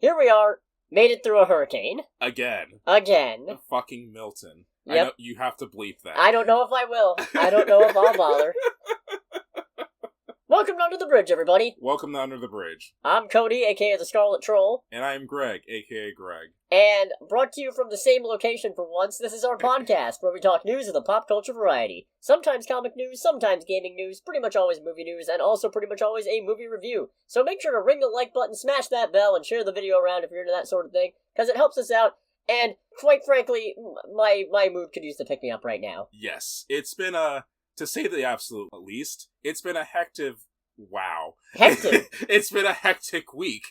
Here we are, made it through a hurricane. Again. Fucking Milton. Yep. I know, you have to bleep that. I don't know if I will. I don't know if I'll bother. Welcome to Under the Bridge, everybody. Welcome to Under the Bridge. I'm Cody, aka the Scarlet Troll. And I'm Greg, aka Greg. And brought to you from the same location for once, this is our podcast, where we talk news of the pop culture variety. Sometimes comic news, sometimes gaming news, pretty much always movie news, and also pretty much always a movie review. So make sure to ring the like button, smash that bell, and share the video around if you're into that sort of thing, because it helps us out. And, quite frankly, my mood could use to pick me up right now. Yes, it's been to say the absolute least, it's been a hectic... Wow. Hectic? It's been a hectic week.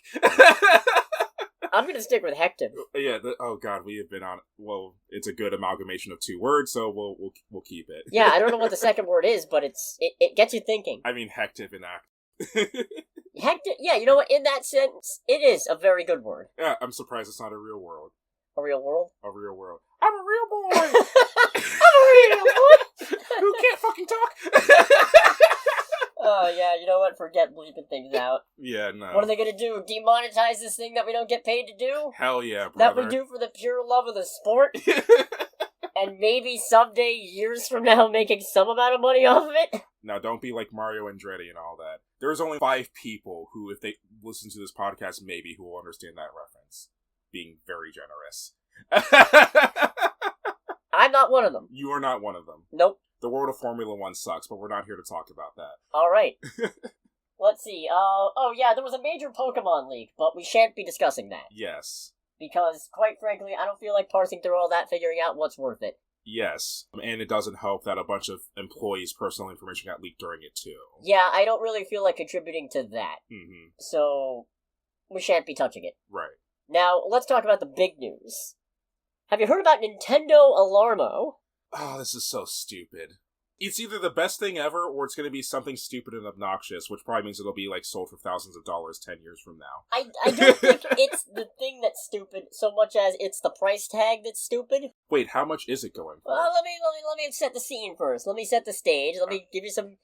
I'm gonna stick with hectic. Yeah, oh god, we have been on... Well, it's a good amalgamation of two words, so we'll keep it. Yeah, I don't know what the second word is, but it gets you thinking. I mean, hectic and act. Hectic? Yeah, you know what? In that sense, it is a very good word. Yeah, I'm surprised it's not a real world. A real world? A real world. I'm a real boy! I'm a real boy! Who can't fucking talk? Oh, yeah, you know what? Forget bleeping things out. Yeah, no. What are they gonna do? Demonetize this thing that we don't get paid to do? Hell yeah, brother. That we do for the pure love of the sport? And maybe someday, years from now, making some amount of money off of it? Now, don't be like Mario Andretti and all that. There's only 5 people who, if they listen to this podcast, maybe, who will understand that reference. Being very generous. I'm not one of them. You are not one of them. Nope. The world of Formula 1 sucks, but we're not here to talk about that. Alright. Let's see. Oh yeah, there was a major Pokemon leak, but we shan't be discussing that. Yes. Because, quite frankly, I don't feel like parsing through all that, figuring out what's worth it. Yes. And it doesn't help that a bunch of employees' personal information got leaked during it, too. Yeah, I don't really feel like contributing to that. Mm-hmm. So, we shan't be touching it. Right. Now, let's talk about the big news. Have you heard about Nintendo Alarmo? Oh, this is so stupid. It's either the best thing ever, or it's going to be something stupid and obnoxious, which probably means it'll be, like, sold for thousands of dollars 10 years from now. I don't think it's the thing that's stupid so much as it's the price tag that's stupid. Wait, how much is it going for? Well, let me set the scene first. Let me set the stage. Let me give you some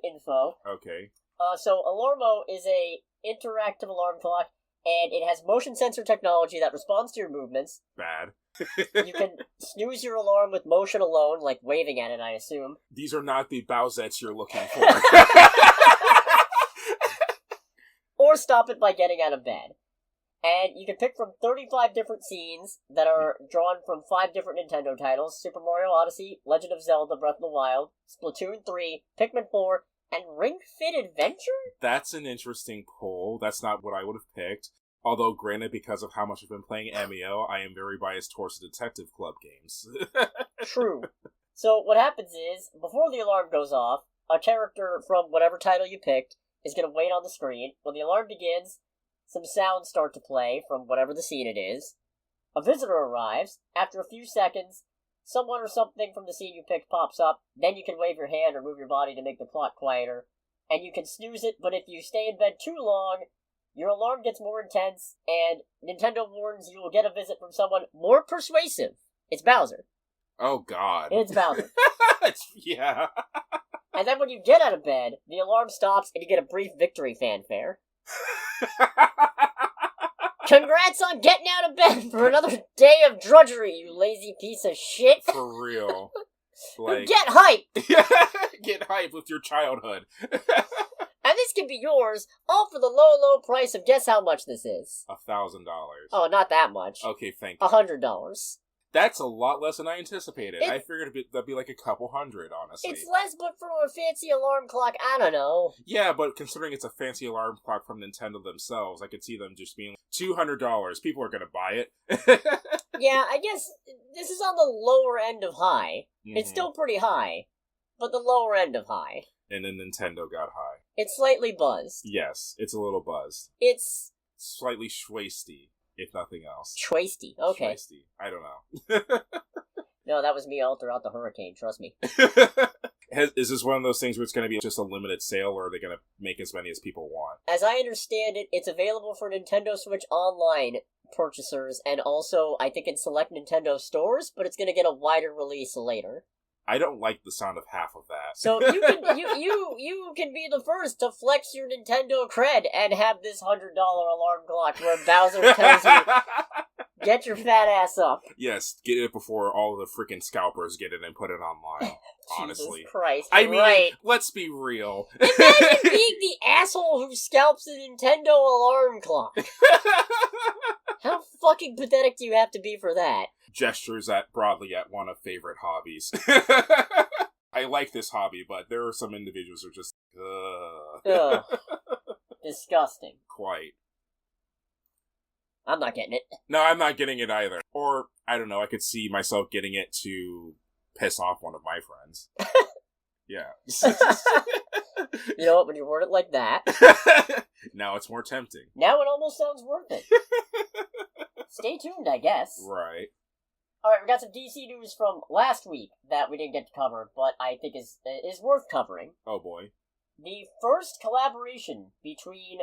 info. Okay. So Alarmo is a interactive alarm clock, and it has motion sensor technology that responds to your movements. Bad. You can snooze your alarm with motion alone, like waving at it, I assume. These are not the Bowsettes you're looking for. Or stop it by getting out of bed. And you can pick from 35 different scenes that are drawn from 5 different Nintendo titles: Super Mario Odyssey, Legend of Zelda Breath of the Wild, Splatoon 3, Pikmin 4, and Ring Fit Adventure? That's an interesting poll. That's not what I would have picked. Although, granted, because of how much I've been playing Amio, I am very biased towards the Detective Club games. True. So what happens is, before the alarm goes off, a character from whatever title you picked is going to wait on the screen. When the alarm begins, some sounds start to play from whatever the scene it is. A visitor arrives. After a few seconds, someone or something from the scene you picked pops up. Then you can wave your hand or move your body to make the clock quieter. And you can snooze it, but if you stay in bed too long, your alarm gets more intense, and Nintendo warns you will get a visit from someone more persuasive. It's Bowser. Oh, God. It's Bowser. Yeah. And then when you get out of bed, the alarm stops, and you get a brief victory fanfare. Congrats on getting out of bed for another day of drudgery, you lazy piece of shit. For real. Like, get hype! Get hype with your childhood. And this can be yours, all for the low, low price of guess how much this is. $1,000. Oh, not that much. Okay, thank you. $100. That's a lot less than I anticipated. I figured that'd be like a couple hundred, honestly. It's less, but for a fancy alarm clock, I don't know. Yeah, but considering it's a fancy alarm clock from Nintendo themselves, I could see them just being $200. People are gonna buy it. Yeah, I guess this is on the lower end of high. Mm-hmm. It's still pretty high, but the lower end of high. And then Nintendo got high. It's slightly buzzed. Yes, it's a little buzzed. It's slightly schwasty, if nothing else. Schwasty, okay. Schwasty, I don't know. No, that was me all throughout the hurricane, trust me. Is this one of those things where it's going to be just a limited sale, or are they going to make as many as people want? As I understand it, it's available for Nintendo Switch Online purchasers, and also, I think, in select Nintendo stores, but it's going to get a wider release later. I don't like the sound of half of that. So you can be the first to flex your Nintendo cred and have this $100 alarm clock where Bowser tells you, get your fat ass up. Yes, get it before all the freaking scalpers get it and put it online. Honestly. Jesus Christ. I mean, right. let's be real. Imagine being the asshole who scalps a Nintendo alarm clock. How fucking pathetic do you have to be for that? Gestures broadly at one of favorite hobbies. I like this hobby, but there are some individuals who are just, Ugh. Disgusting. Quite. I'm not getting it. No, I'm not getting it either. Or, I don't know, I could see myself getting it to piss off one of my friends. Yeah. You know what, when you word it like that... Now it's more tempting. Now it almost sounds worth it. Stay tuned, I guess. Right. Alright, we got some DC news from last week that we didn't get to cover, but I think is worth covering. Oh boy. The first collaboration between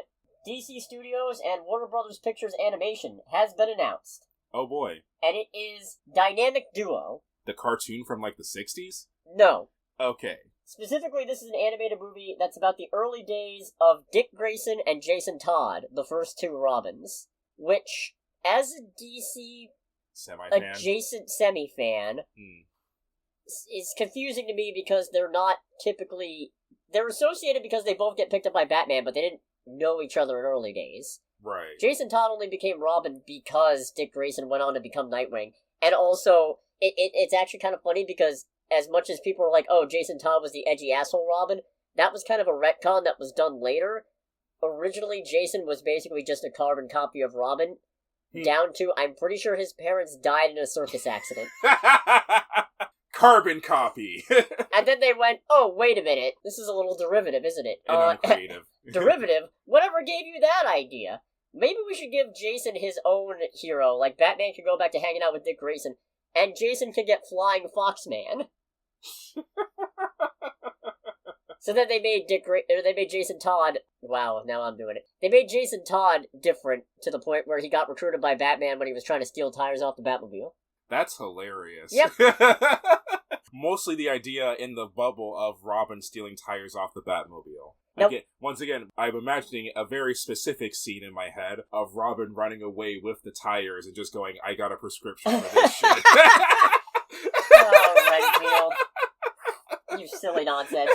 DC Studios and Warner Brothers Pictures Animation has been announced. Oh boy. And it is Dynamic Duo. The cartoon from, like, the 60s? No. Okay. Specifically, this is an animated movie that's about the early days of Dick Grayson and Jason Todd, the first two Robins, which, as a DC semi-fan? Adjacent semi-fan, is confusing to me because they're not typically... They're associated because they both get picked up by Batman, but they didn't know each other in early days. Right. Jason Todd only became Robin because Dick Grayson went on to become Nightwing. And also, it's actually kind of funny because as much as people are like, oh, Jason Todd was the edgy asshole Robin, that was kind of a retcon that was done later. Originally, Jason was basically just a carbon copy of Robin, down to, I'm pretty sure his parents died in a circus accident. Carbon copy! And then they went, oh, wait a minute, this is a little derivative, isn't it? And uncreative. Derivative? Whatever gave you that idea? Maybe we should give Jason his own hero, like Batman can go back to hanging out with Dick Grayson, and Jason can get Flying Foxman. So then they made they made Jason Todd... Wow, now I'm doing it. They made Jason Todd different to the point where he got recruited by Batman when he was trying to steal tires off the Batmobile. That's hilarious. Yep. Mostly the idea in the bubble of Robin stealing tires off the Batmobile. Nope. Once again, I'm imagining a very specific scene in my head of Robin running away with the tires and just going, I got a prescription for this shit. Oh, Renfield. You silly nonsense.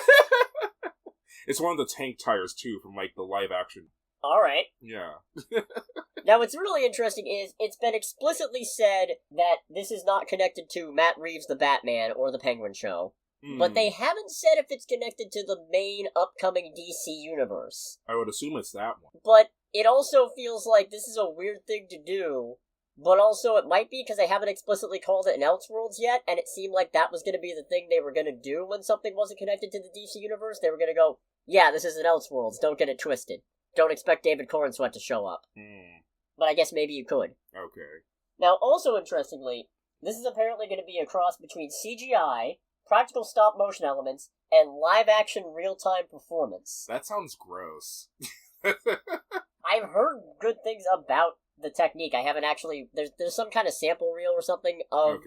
It's one of the tank tires, too, from, like, the live action. Alright. Yeah. Now, what's really interesting is, it's been explicitly said that this is not connected to Matt Reeves' The Batman or The Penguin Show. But they haven't said if it's connected to the main upcoming DC universe. I would assume it's that one. But it also feels like this is a weird thing to do. But also it might be because they haven't explicitly called it an Elseworlds yet, and it seemed like that was going to be the thing they were going to do when something wasn't connected to the DC universe. They were going to go, yeah, this is an Elseworlds, don't get it twisted. Don't expect David Corenswet to show up. But I guess maybe you could. Okay. Now, also interestingly, this is apparently going to be a cross between CGI, practical stop-motion elements, and live-action real-time performance. That sounds gross. I've heard good things about the technique. I haven't actually... There's some kind of sample reel or something of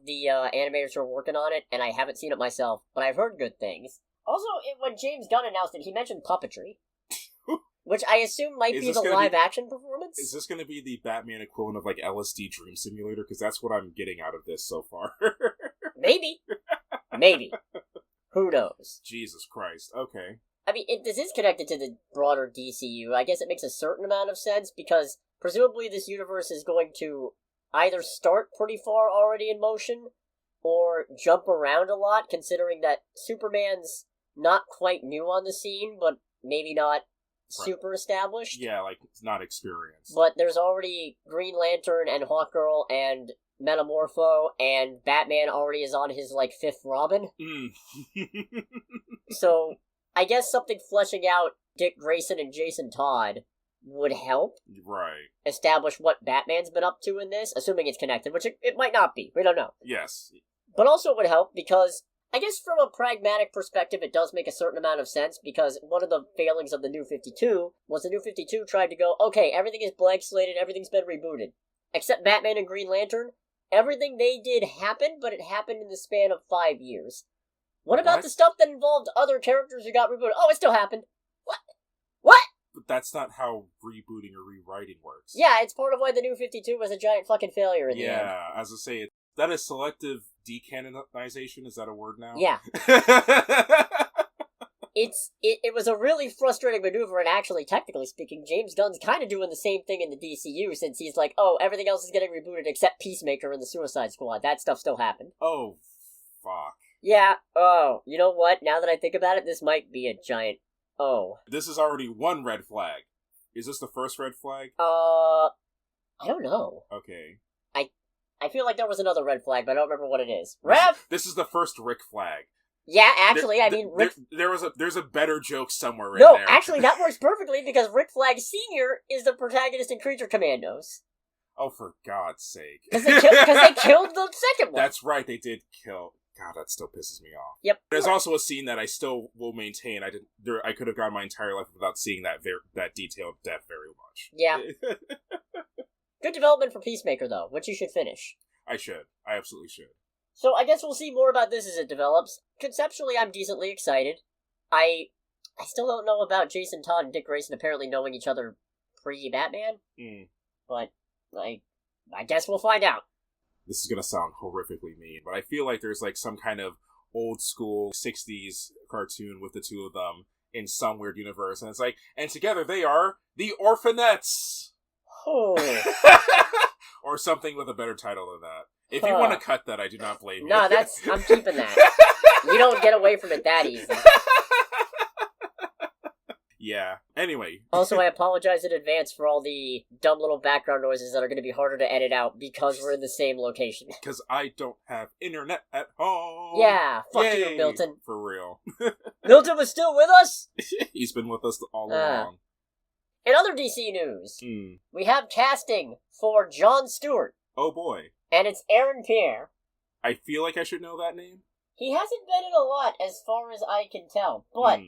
the animators who are working on it, and I haven't seen it myself, but I've heard good things. Also, when James Gunn announced it, he mentioned puppetry. Which I assume might be the live-action performance? Is this going to be the Batman equivalent of, like, LSD Dream Simulator? Because that's what I'm getting out of this so far. Maybe. Maybe. Who knows? Jesus Christ. Okay. I mean, this is connected to the broader DCU. I guess it makes a certain amount of sense, because presumably this universe is going to either start pretty far already in motion, or jump around a lot, considering that Superman's not quite new on the scene, but maybe not super established. Yeah, like, not experienced. But there's already Green Lantern and Hawkgirl and Metamorpho, and Batman already is on his, like, 5th Robin. So, I guess something fleshing out Dick Grayson and Jason Todd would help establish what Batman's been up to in this, assuming it's connected, which it might not be. We don't know. Yes. But also it would help because, I guess from a pragmatic perspective, it does make a certain amount of sense, because one of the failings of the New 52 was the New 52 tried to go, okay, everything is blank slated, everything's been rebooted. Except Batman and Green Lantern, everything they did happened, but it happened in the span of 5 years. What about the stuff that involved other characters who got rebooted? Oh, it still happened. What? What? But that's not how rebooting or rewriting works. Yeah, it's part of why the New 52 was a giant fucking failure in the end. Yeah, as I say, that is selective decanonization. Is that a word now? Yeah. It was a really frustrating maneuver, and actually, technically speaking, James Gunn's kind of doing the same thing in the DCU, since he's like, oh, everything else is getting rebooted except Peacemaker and the Suicide Squad. That stuff still happened. Oh, fuck. Yeah, oh, you know what? Now that I think about it, this might be a giant oh. This is already one red flag. Is this the first red flag? I don't know. Okay. I feel like there was another red flag, but I don't remember what it is. Rev! This is the first Rick flag. Yeah, actually, Rick... There's a better joke somewhere in there. there. No, actually, that works perfectly, because Rick Flag Sr. is the protagonist in Creature Commandos. Oh, for God's sake. Because they killed the second one. That's right, they did kill... God, that still pisses me off. Yep. There's also a scene that I still will maintain. I could have gone my entire life without seeing that detailed death very much. Yeah. Good development for Peacemaker, though, which you should finish. I should. I absolutely should. So I guess we'll see more about this as it develops. Conceptually, I'm decently excited. I still don't know about Jason Todd and Dick Grayson apparently knowing each other pre-Batman. But I guess we'll find out. This is gonna sound horrifically mean, but I feel like there's like some kind of old school 60s cartoon with the two of them in some weird universe, and it's like, and together they are the Orphanettes! Oh. Or something with a better title than that. If you want to cut that, I do not blame you. No, I'm keeping that. You don't get away from it that easy. Yeah. Anyway. Also, I apologize in advance for all the dumb little background noises that are going to be harder to edit out because we're in the same location. Because I don't have internet at home. Yeah, fuck Yay, you, Milton. For real. Milton was still with us? He's been with us all along. In other DC news, we have casting for Jon Stewart. Oh boy. And it's Aaron Pierre. I feel like I should know that name. He hasn't been in a lot as far as I can tell, but...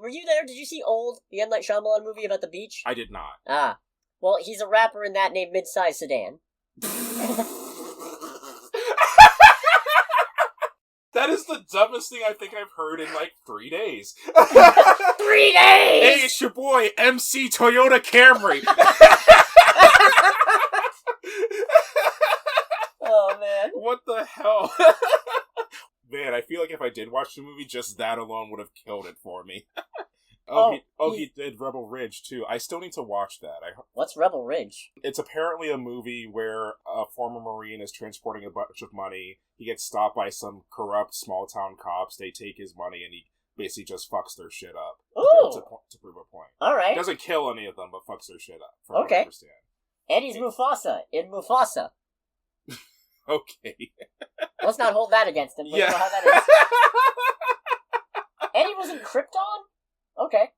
Were you there? Did you see Old, the M. Night Shyamalan movie about the beach? I did not. Ah. Well, he's a rapper in that named Midsize Sedan. That is the dumbest thing I think I've heard in like 3 days. 3 days! Hey, it's your boy, MC Toyota Camry. Oh, man. What the hell? Man, I feel like if I did watch the movie, just that alone would have killed it for me. He did Rebel Ridge, too. I still need to watch that. What's Rebel Ridge? It's apparently a movie where a former Marine is transporting a bunch of money. He gets stopped by some corrupt small-town cops. They take his money, and he basically just fucks their shit up. Ooh! To prove a point. Alright. Doesn't kill any of them, but fucks their shit up, from what I understand. And he's Mufasa, in Mufasa. Okay. Let's not hold that against him. Yeah. You know how that is. And he was in Krypton? Okay.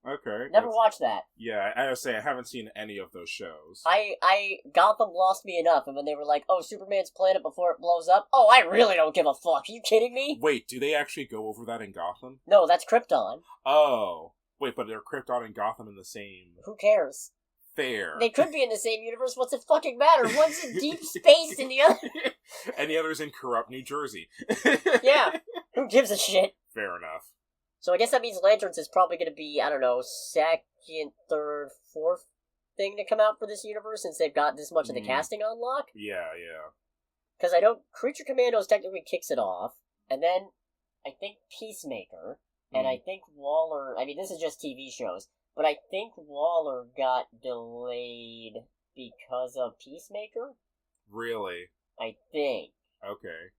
Never watched that. Yeah, I gotta say, I haven't seen any of those shows. I Gotham lost me enough, and when they were like, oh, Superman's planet before it blows up, oh, I really don't give a fuck. Are you kidding me? Wait, do they actually go over that in Gotham? No, that's Krypton. Oh. Wait, but they're Krypton and Gotham in the same... Who cares? Fair. They could be in the same universe. What's it fucking matter? One's in deep space and the other... And the other's in corrupt New Jersey. Yeah. Who gives a shit? Fair enough. So I guess that means Lanterns is probably going to be, I don't know, second, third, fourth thing to come out for this universe since they've got this much of the casting on lock. Yeah. Because I know Creature Commandos technically kicks it off, and then I think Peacemaker, and I think Waller... I mean, this is just TV shows. But I think Waller got delayed because of Peacemaker? Really? I think. Okay.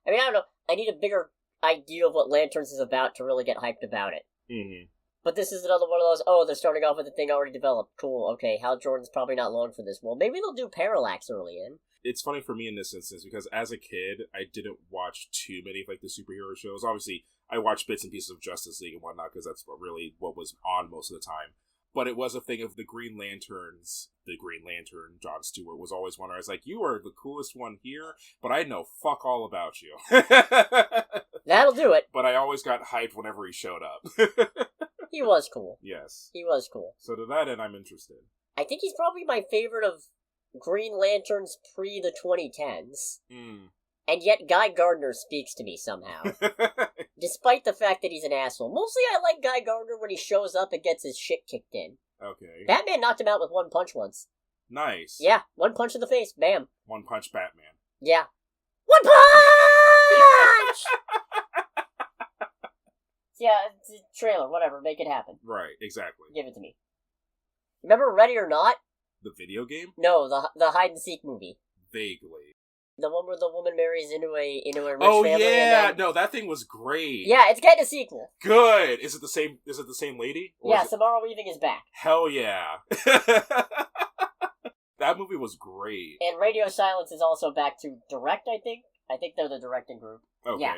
I mean, I don't know. I need a bigger idea of what Lanterns is about to really get hyped about it. Mm-hmm. But this is another one of those, they're starting off with a thing already developed. Cool, okay, Hal Jordan's probably not long for this. Well, maybe they'll do Parallax early in. It's funny for me in this instance, because as a kid, I didn't watch too many of, like, the superhero shows. Obviously, I watched bits and pieces of Justice League and whatnot, because that's what was on most of the time. But it was a thing of the Green Lanterns. The Green Lantern, Jon Stewart, was always one where I was like, you are the coolest one here, but I know fuck all about you. That'll do it. But I always got hyped whenever he showed up. He was cool. Yes. He was cool. So to that end, I'm interested. I think he's probably my favorite of Green Lanterns pre the 2010s. Mm. And yet Guy Gardner speaks to me somehow. Despite the fact that he's an asshole. Mostly I like Guy Gardner when he shows up and gets his shit kicked in. Okay. Batman knocked him out with one punch once. Nice. Yeah, one punch in the face. Bam. One Punch Batman. Yeah. One punch! Yeah, it's a trailer, whatever, make it happen. Right, exactly. Give it to me. Remember Ready or Not? The video game? No, the hide-and-seek movie. Vaguely. The one where the woman marries into a rich family. Oh yeah, and then... no, that thing was great. Yeah, it's getting a sequel. Good. Is it the same lady? Or Yeah, Samara Weaving is back. Hell yeah. That movie was great. And Radio Silence is also back to direct, I think. I think they're the directing group. Okay. Yeah.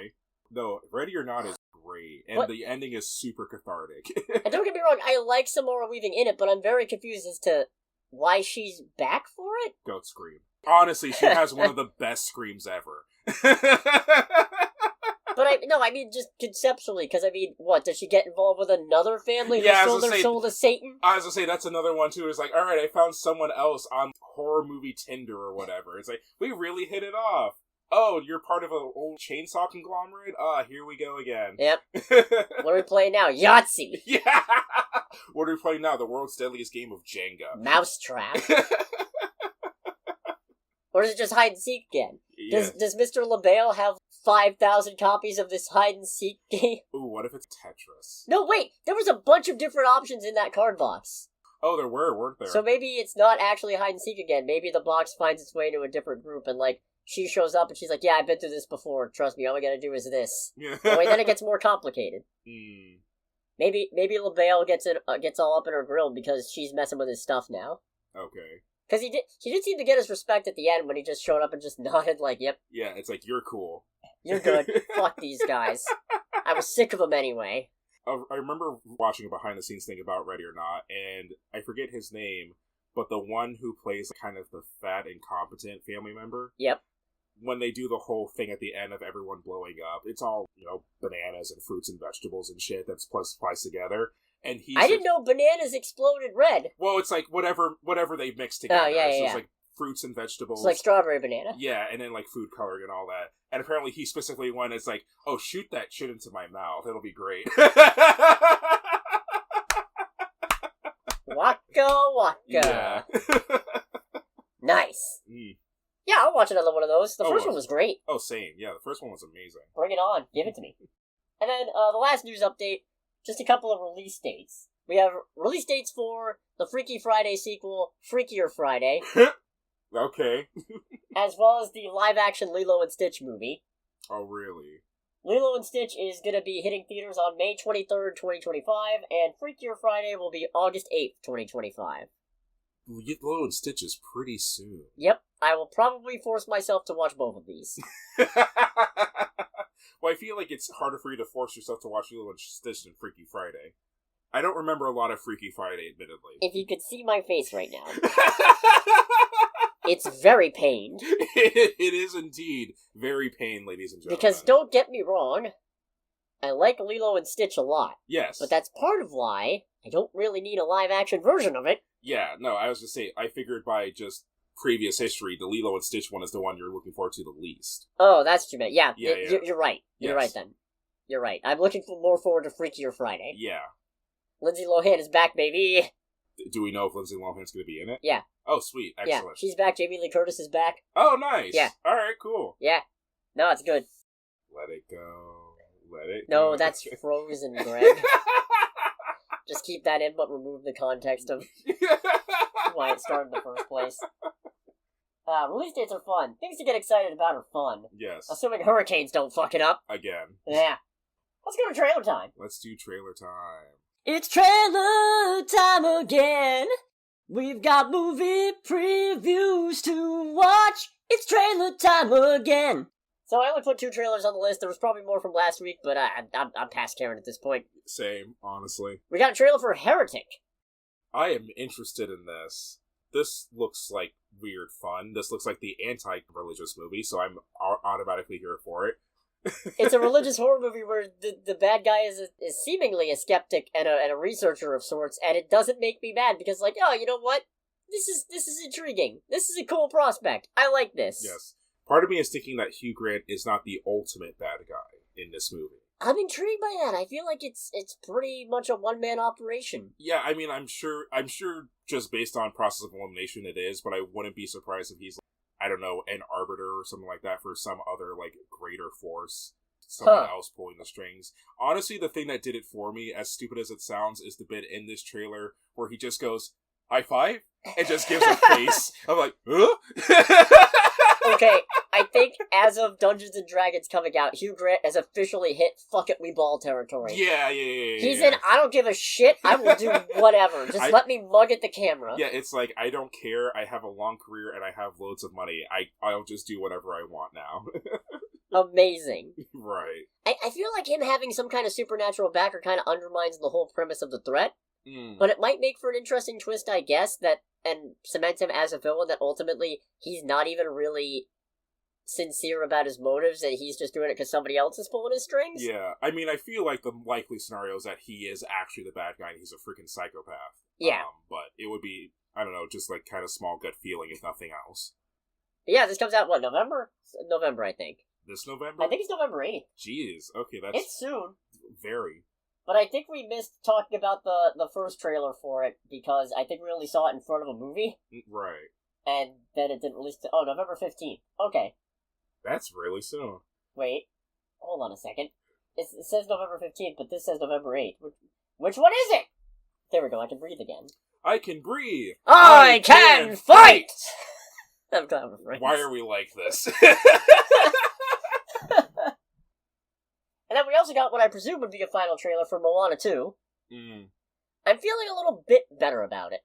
No, Ready or Not is great, and the ending is super cathartic. And don't get me wrong, I like Samara Weaving in it, but I'm very confused as to why she's back for it. Goat scream. Honestly, she has one of the best screams ever. But I mean just conceptually, because I mean, what, does she get involved with another family who sold their soul to Satan? I was gonna say, that's another one too, is like, alright, I found someone else on horror movie Tinder or whatever. It's like, we really hit it off. Oh, you're part of an old chainsaw conglomerate? Here we go again. Yep. What are we playing now? Yahtzee! Yeah! What are we playing now? The world's deadliest game of Jenga. Mousetrap. Or is it just hide and seek again? Yeah. Does Mr. LaBelle have 5,000 copies of this hide and seek game? Ooh, what if it's Tetris? No, wait! There was a bunch of different options in that card box. Oh, there were, weren't there? So maybe it's not actually hide and seek again. Maybe the box finds its way to a different group and, like, she shows up and she's like, yeah, I've been through this before. Trust me, all we gotta do is this. Yeah. Oh, wait, then it gets more complicated. Mm. Maybe LaBelle gets all up in her grill because she's messing with his stuff now. Okay. Because he did seem to get his respect at the end when he just showed up and just nodded like, yep. Yeah, it's like, you're cool. You're good. Fuck these guys. I was sick of them anyway. I remember watching a behind-the-scenes thing about Ready or Not, and I forget his name, but the one who plays kind of the fat, incompetent family member. Yep. When they do the whole thing at the end of everyone blowing up, it's all, bananas and fruits and vegetables and shit that's spliced together. And I didn't know bananas exploded red. Well, it's like whatever they mix together. Oh, yeah. It's like fruits and vegetables. It's like strawberry banana. Yeah, and then like food coloring and all that. And apparently he specifically went, it's like, oh, shoot that shit into my mouth. It'll be great. Waka. Yeah. Nice. Mm. Yeah, I'll watch another one of those. The first one was great. Oh, same. Yeah, the first one was amazing. Bring it on. Give it to me. And then the last news update, just a couple of release dates. We have release dates for the Freaky Friday sequel, Freakier Friday. Okay. As well as the live-action Lilo and Stitch movie. Oh, really? Lilo and Stitch is going to be hitting theaters on May 23rd, 2025, and Freakier Friday will be August 8th, 2025. Lilo and Stitch is pretty soon. Yep, I will probably force myself to watch both of these. Well, I feel like it's harder for you to force yourself to watch Lilo and Stitch than Freaky Friday. I don't remember a lot of Freaky Friday, admittedly. If you could see my face right now. It's very pained. It is indeed very pained, ladies and gentlemen. Because don't get me wrong, I like Lilo and Stitch a lot. Yes. But that's part of why I don't really need a live-action version of it. Yeah, no, I was going to say, I figured by just previous history, the Lilo and Stitch one is the one you're looking forward to the least. Oh, that's too bad. Yeah, yeah. You're right. You're right then. You're right. I'm looking more forward to Freakier Friday. Yeah. Lindsay Lohan is back, baby. Do we know if Lindsay Lohan's going to be in it? Yeah. Oh, sweet. Excellent. Yeah, she's back. Jamie Lee Curtis is back. Oh, nice. Yeah. All right, cool. Yeah. No, it's good. Let it go. Let it go. No, that's Frozen, Greg. Just keep that in, but remove the context of why it started in the first place. Release dates are fun. Things to get excited about are fun. Yes. Assuming hurricanes don't fuck it up. Again. Yeah. Let's go to trailer time. Let's do trailer time. It's trailer time again. We've got movie previews to watch. It's trailer time again. So I only put 2 trailers on the list. There was probably more from last week, but I'm past Karen at this point. Same, honestly. We got a trailer for Heretic. I am interested in this. This looks like weird fun. This looks like the anti-religious movie, so I'm automatically here for it. It's a religious horror movie where the bad guy is seemingly a skeptic and a researcher of sorts, and it doesn't make me mad because, like, oh, you know what? this is intriguing. This is a cool prospect. I like this. Yes. Part of me is thinking that Hugh Grant is not the ultimate bad guy in this movie. I'm intrigued by that. I feel like it's pretty much a one-man operation. Yeah, I mean, I'm sure just based on process of elimination it is, but I wouldn't be surprised if he's, I don't know, an arbiter or something like that for some other, like, greater force. Someone else pulling the strings. Honestly, the thing that did it for me, as stupid as it sounds, is the bit in this trailer where he just goes, high five? And just gives a face. I'm like, huh? Okay, I think as of Dungeons & Dragons coming out, Hugh Grant has officially hit fuck it, we ball territory. Yeah. He's in, I don't give a shit, I will do whatever. Just let me mug at the camera. Yeah, it's like, I don't care, I have a long career and I have loads of money. I'll just do whatever I want now. Amazing. Right. I feel like him having some kind of supernatural backer kind of undermines the whole premise of the threat. But it might make for an interesting twist, I guess, and cement him as a villain that ultimately he's not even really sincere about his motives, and he's just doing it because somebody else is pulling his strings. Yeah, I mean, I feel like the likely scenario is that he is actually the bad guy and he's a freaking psychopath. Yeah. But it would be, I don't know, just like kind of small gut feeling if nothing else. Yeah, this comes out, what, November? November, I think. This November? I think it's November 8th. Jeez, okay, that's... It's soon. Very. But I think we missed talking about the first trailer for it, because I think we only saw it in front of a movie. Right. And then it didn't release to... Oh, November 15th. Okay. That's really soon. Wait. Hold on a second. It says November 15th, but this says November 8th. Which one is it? There we go, I can breathe again. I can breathe! I can fight! I'm kind of afraid. Why are we like this? And then we also got what I presume would be a final trailer for Moana 2. I'm feeling a little bit better about it.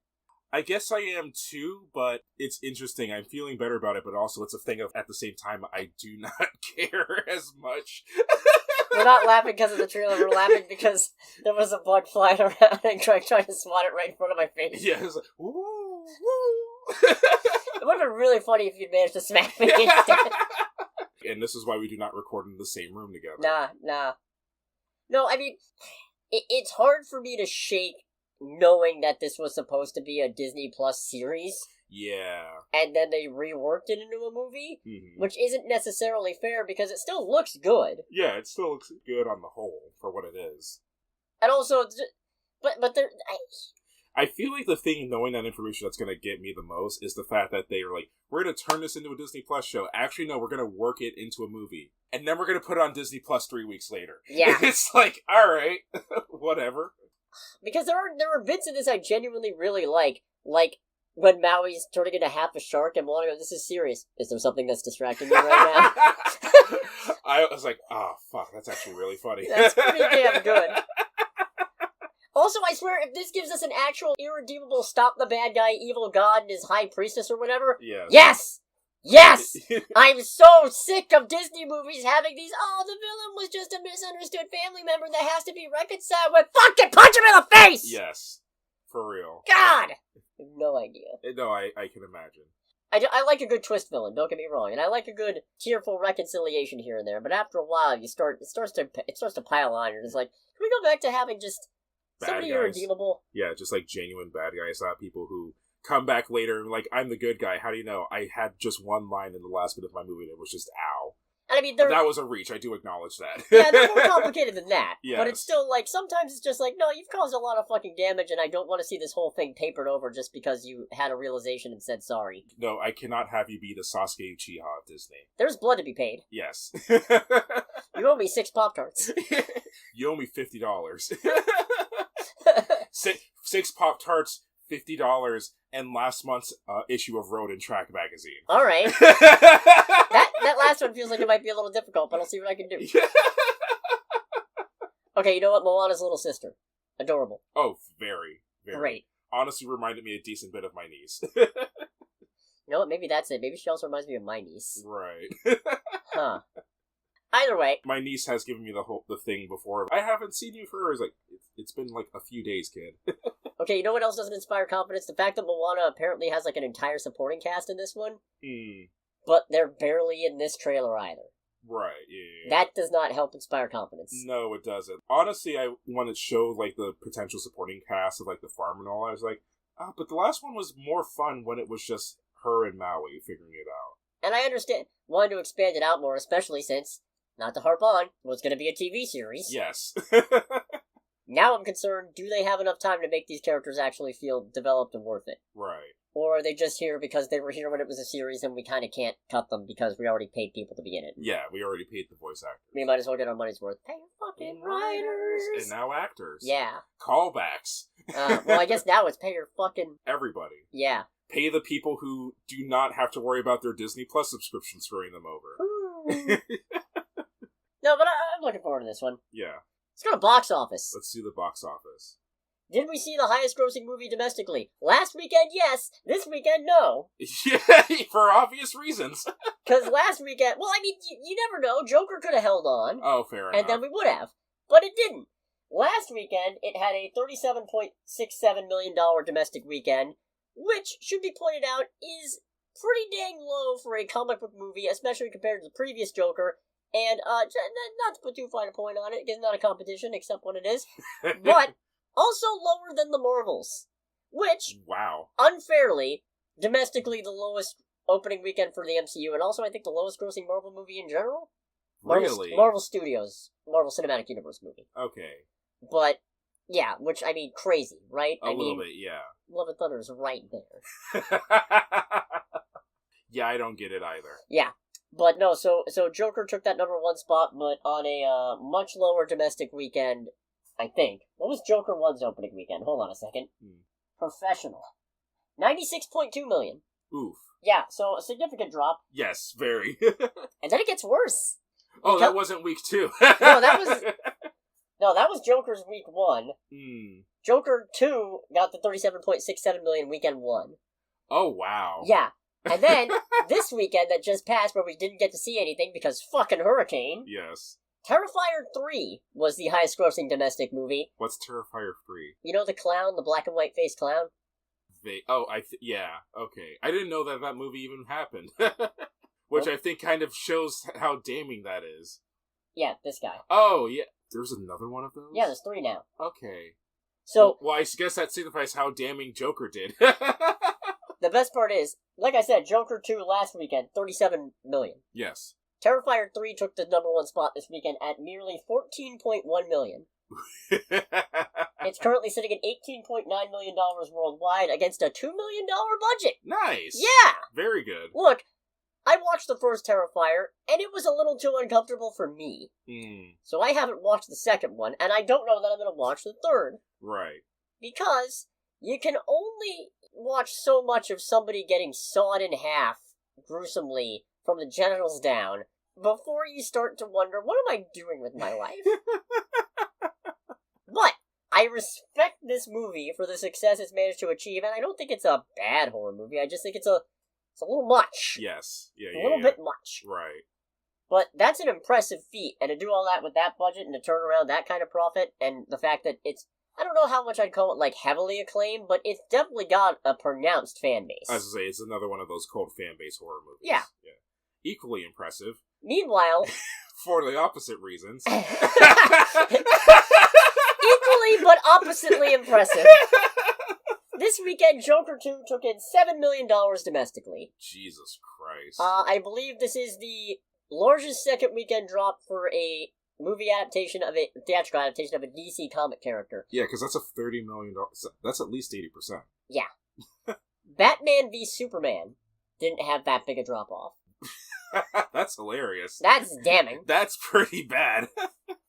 I guess I am too, but it's interesting. I'm feeling better about it, but also it's a thing of, at the same time, I do not care as much. We're not laughing because of the trailer, we're laughing because there was a bug flying around and trying to swat it right in front of my face. Yeah, it was like, woo, woo. It would have been really funny if you'd managed to smack me instead. And this is why we do not record in the same room together. Nah. No, I mean, it's hard for me to shake knowing that this was supposed to be a Disney Plus series. Yeah. And then they reworked it into a movie, which isn't necessarily fair because it still looks good. Yeah, it still looks good on the whole for what it is. And also, but there... I feel like the thing, knowing that information, that's going to get me the most is the fact that they are like, we're going to turn this into a Disney Plus show. Actually, no, we're going to work it into a movie. And then we're going to put it on Disney Plus 3 weeks later. Yeah. It's like, alright, whatever. Because there are bits of this I genuinely really like when Maui's turning into half a shark and Moana goes, this is serious. Is there something that's distracting me right now? I was like, oh, fuck, that's actually really funny. That's pretty damn good. Also, I swear, if this gives us an actual irredeemable stop the bad guy, evil god, and his high priestess or whatever, yes! Yes! I'm so sick of Disney movies having these, the villain was just a misunderstood family member that has to be reconciled with. Fucking punch him in the face! Yes. For real. God! I have no idea. No, I can imagine. I like a good twist villain, don't get me wrong, and I like a good tearful reconciliation here and there, but after a while, it starts to pile on, and it's like, can we go back to having just somebody irredeemable? Yeah, just like genuine bad guys, not people who come back later and like, I'm the good guy. How do you know? I had just one line in the last bit of my movie and it was just ow. And I mean, that was a reach, I do acknowledge that. Yeah, they're more complicated than that. Yes. But it's still like, sometimes it's just like, no, you've caused a lot of fucking damage and I don't want to see this whole thing papered over just because you had a realization and said sorry. No, I cannot have you be the Sasuke Uchiha of Disney. There's blood to be paid. Yes. You owe me 6 Pop-Tarts. You owe me $50. 6 Pop-Tarts, $50, and last month's issue of Road and Track magazine. Alright. That last one feels like it might be a little difficult, but I'll see what I can do. Okay, you know what? Moana's little sister. Adorable. Oh, very, very. Great. Honestly reminded me a decent bit of my niece. You know what? Maybe that's it. Maybe she also reminds me of my niece. Right. Huh. Either way. My niece has given me the thing before. I haven't seen you for, it's like, it's been like a few days, kid. Okay, you know what else doesn't inspire confidence? The fact that Moana apparently has like an entire supporting cast in this one. But they're barely in this trailer either. Right, yeah. That does not help inspire confidence. No, it doesn't. Honestly, when it showed like the potential supporting cast of like the farm and all, I was like, But the last one was more fun when it was just her and Maui figuring it out. And I understand wanting to expand it out more, especially since, not to harp on, it was going to be a TV series. Yes. Now I'm concerned, do they have enough time to make these characters actually feel developed and worth it? Right. Or are they just here because they were here when it was a series and we kind of can't cut them because we already paid people to be in it? Yeah, we already paid the voice actors. We might as well get our money's worth. Pay your fucking writers! And now actors. Yeah. Callbacks. Well, I guess now it's pay your fucking... Everybody. Yeah. Pay the people who do not have to worry about their Disney Plus subscription screwing them over. No, but I'm looking forward to this one. Yeah. Let's go to box office. Let's do the box office. Did we see the highest grossing movie domestically? Last weekend, yes. This weekend, no. Yeah, for obvious reasons. Because last weekend, well, I mean, you never know. Joker could have held on. Oh, fair enough. And then we would have. But it didn't. Last weekend, it had a $37.67 million domestic weekend, which, should be pointed out, is pretty dang low for a comic book movie, especially compared to the previous Joker. And, not to put too fine a point on it, it's not a competition, except when it is, but also lower than the Marvels, which, wow, unfairly, domestically the lowest opening weekend for the MCU, and also I think the lowest grossing Marvel movie in general. Really? Marvel Studios, Marvel Cinematic Universe movie. Okay. But, yeah, which, I mean, crazy, right? A little bit, yeah. Love and Thunder is right there. Yeah, I don't get it either. Yeah. But no, so Joker took that number one spot, but on a much lower domestic weekend, I think. What was Joker 1's opening weekend? Hold on a second. Professional. 96.2 million. Oof. Yeah, so a significant drop. Yes, very. And then it gets worse. Oh, that wasn't week 2. No, that was Joker's week 1. Joker 2 got the 37.67 million weekend 1. Oh, wow. Yeah. And then, this weekend that just passed where we didn't get to see anything because fucking hurricane. Yes. Terrifier 3 was the highest grossing domestic movie. What's Terrifier 3? You know the clown, the black and white faced clown? Yeah, okay. I didn't know that movie even happened. Which I think kind of shows how damning that is. Yeah, this guy. Oh, yeah. There's another one of those? Yeah, there's 3 now. Okay. So, well, I guess that signifies how damning Joker did. The best part is, like I said, Joker 2 last weekend, 37 million. Yes. Terrifier 3 took the number one spot this weekend at merely 14.1 million. It's currently sitting at $18.9 million worldwide against a $2 million budget. Nice. Yeah. Very good. Look, I watched the first Terrifier, and it was a little too uncomfortable for me. So I haven't watched the second one, and I don't know that I'm going to watch the third. Right. Because you can only watch so much of somebody getting sawed in half gruesomely from the genitals down before you start to wonder, what am I doing with my life? But I respect this movie for the success it's managed to achieve, and I don't think it's a bad horror movie. I just think it's a little much. Yes. Yeah, a little bit much. Right. But that's an impressive feat, and to do all that with that budget and to turn around that kind of profit, and the fact that it's, I don't know how much I'd call it, like, heavily acclaimed, but it's definitely got a pronounced fan base. I was going to say, it's another one of those cult fan base horror movies. Yeah. Equally impressive. Meanwhile... for the opposite reasons. Equally but oppositely impressive. This weekend, Joker 2 took in $7 million domestically. Jesus Christ. I believe this is the largest second weekend drop for a movie adaptation of a theatrical adaptation of a DC comic character. Yeah, because that's a $30 million. That's at least 80%. Yeah. Batman v Superman didn't have that big a drop off. That's hilarious. That's damning. That's pretty bad.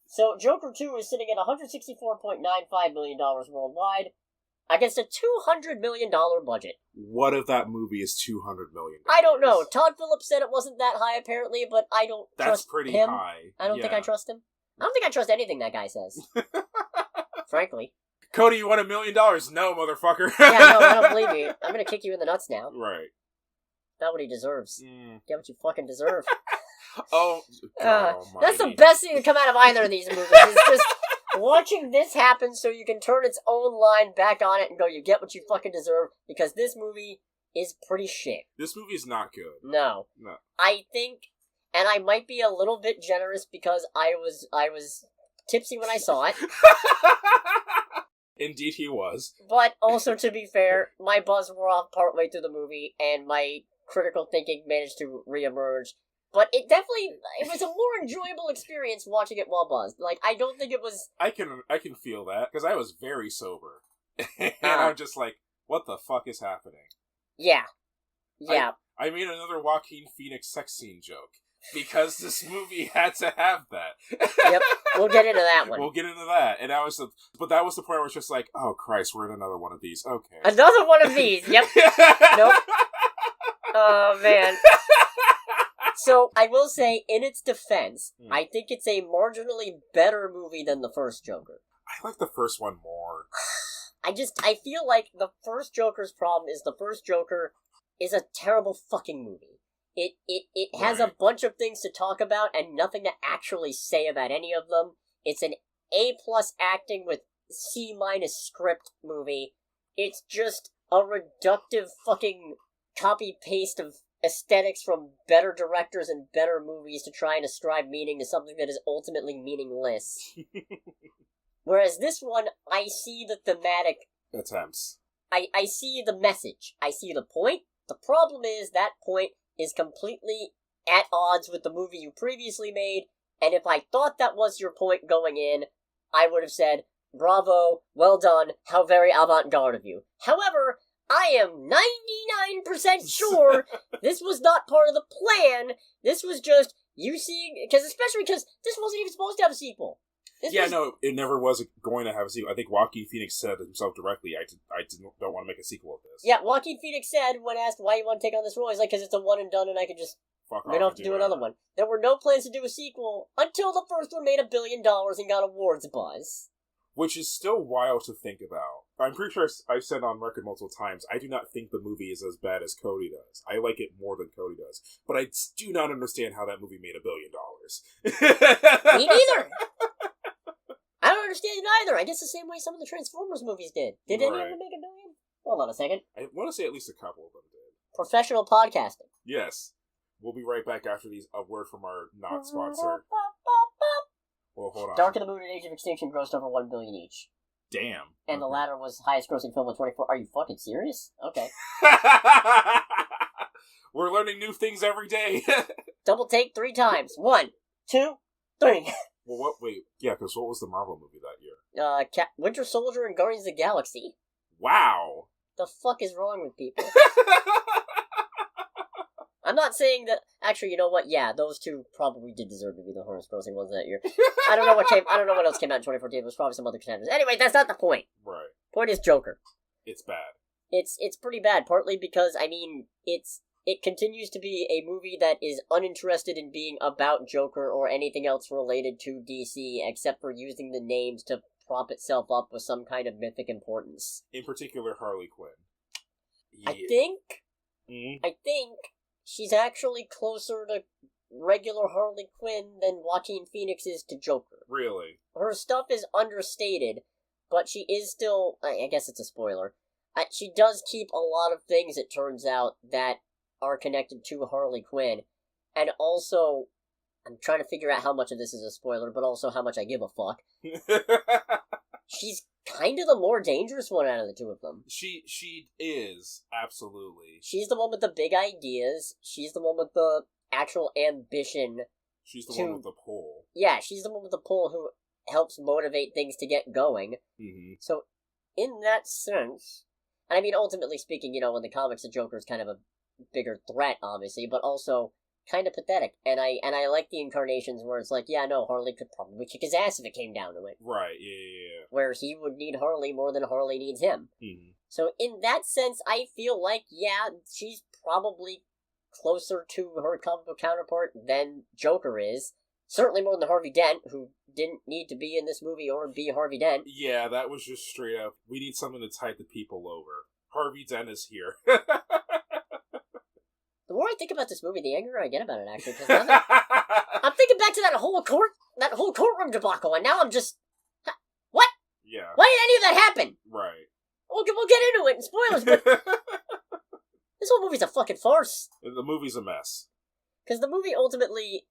So Joker 2 is sitting at $164.95 million worldwide against a $200 million budget. What if that movie is $200 million? I don't know. Todd Phillips said it wasn't that high apparently, but I don't trust him. That's pretty high. I don't think I trust him. I don't think I trust anything that guy says. Frankly. Cody, you want $1 million? No, motherfucker. Yeah, no, I don't believe you. I'm gonna kick you in the nuts now. Right. Not what he deserves. Get what you fucking deserve. Oh, that's the best thing to come out of either of these movies. Is just watching this happen so you can turn its own line back on it and go, you get what you fucking deserve, because this movie is pretty shit. This movie is not good. No. No. I think, and I might be a little bit generous because I was tipsy when I saw it. Indeed he was. But also, to be fair, my buzz wore off partway through the movie, and my critical thinking managed to reemerge. But it was a more enjoyable experience watching it while buzzed. Like, I don't think it was... I can feel that, because I was very sober. And I'm just like, what the fuck is happening? Yeah. Yeah. I made another Joaquin Phoenix sex scene joke. Because this movie had to have that. Yep, we'll get into that one. We'll get into that. And that was the point where it's just like, oh Christ, we're in another one of these. Okay. Another one of these, yep. Nope. Oh, man. So, I will say, in its defense, I think it's a marginally better movie than the first Joker. I like the first one more. I feel like the first Joker's problem is the first Joker is a terrible fucking movie. It has a bunch of things to talk about and nothing to actually say about any of them. It's an A+ acting with C- script movie. It's just a reductive fucking copy-paste of aesthetics from better directors and better movies to try and ascribe meaning to something that is ultimately meaningless. Whereas this one, I see the thematic... attempts. I see the message. I see the point. The problem is that point is completely at odds with the movie you previously made, and if I thought that was your point going in, I would have said, bravo, well done, how very avant-garde of you. However, I am 99% sure this was not part of the plan. This was just you seeing, especially because this wasn't even supposed to have a sequel. It never was going to have a sequel. I think Joaquin Phoenix said himself directly, I don't want to make a sequel of this. Yeah, Joaquin Phoenix said, when asked why you want to take on this role, he's like, because it's a one and done and I could just... We don't have to do another one. There were no plans to do a sequel until the first one made $1 billion and got awards buzz. Which is still wild to think about. I'm pretty sure I've said on record multiple times, I do not think the movie is as bad as Cody does. I like it more than Cody does. But I do not understand how that movie made $1 billion. Me neither! I don't understand it either. I guess the same way some of the Transformers movies did. Did any of them make $1 billion? Hold on a second. I want to say at least a couple of them did. Professional podcasting. Yes. We'll be right back after a word from our not sponsor. Well, hold on. Dark of the Moon and Age of Extinction grossed over $1 billion each. Damn. And the latter was highest grossing film of 24. Are you fucking serious? Okay. We're learning new things every day. Double take 3 times. 1, 2, 3. Well, because what was the Marvel movie that year? Winter Soldier and Guardians of the Galaxy. Wow. The fuck is wrong with people? I'm not saying that... Actually, you know what? Yeah, those two probably did deserve to be the highest grossing ones that year. I don't know what else came out in 2014. It was probably some other contenders. Anyway, that's not the point. Right. Point is Joker. It's bad. It's pretty bad, partly because, it continues to be a movie that is uninterested in being about Joker or anything else related to DC, except for using the names to prop itself up with some kind of mythic importance. In particular, Harley Quinn. Yeah. I think she's actually closer to regular Harley Quinn than Joaquin Phoenix is to Joker. Really? Her stuff is understated, but she is still... I guess it's a spoiler. She does keep a lot of things, it turns out, that are connected to Harley Quinn. And also, I'm trying to figure out how much of this is a spoiler, but also how much I give a fuck. She's kind of the more dangerous one out of the two of them. She is, absolutely. She's the one with the big ideas. She's the one with the actual ambition. She's the one with the pull. Yeah, she's the one with the pull who helps motivate things to get going. Mm-hmm. So, in that sense... And I mean, ultimately speaking, in the comics, the Joker's kind of a bigger threat, obviously, but also kind of pathetic. And I like the incarnations where it's like, yeah, no, Harley could probably kick his ass if it came down to it. Right, yeah. Where he would need Harley more than Harley needs him. Mm-hmm. So in that sense, I feel like, yeah, she's probably closer to her comic book counterpart than Joker is. Certainly more than Harvey Dent, who didn't need to be in this movie or be Harvey Dent. Yeah, that was just straight up, we need something to tide the people over. Harvey Dent is here. The more I think about this movie, the angrier I get about it, actually. Because I'm thinking back to that whole courtroom debacle, and now I'm just... What? Yeah. Why did any of that happen? Right. We'll get into it in spoilers, but... This whole movie's a fucking farce. The movie's a mess. Because the movie ultimately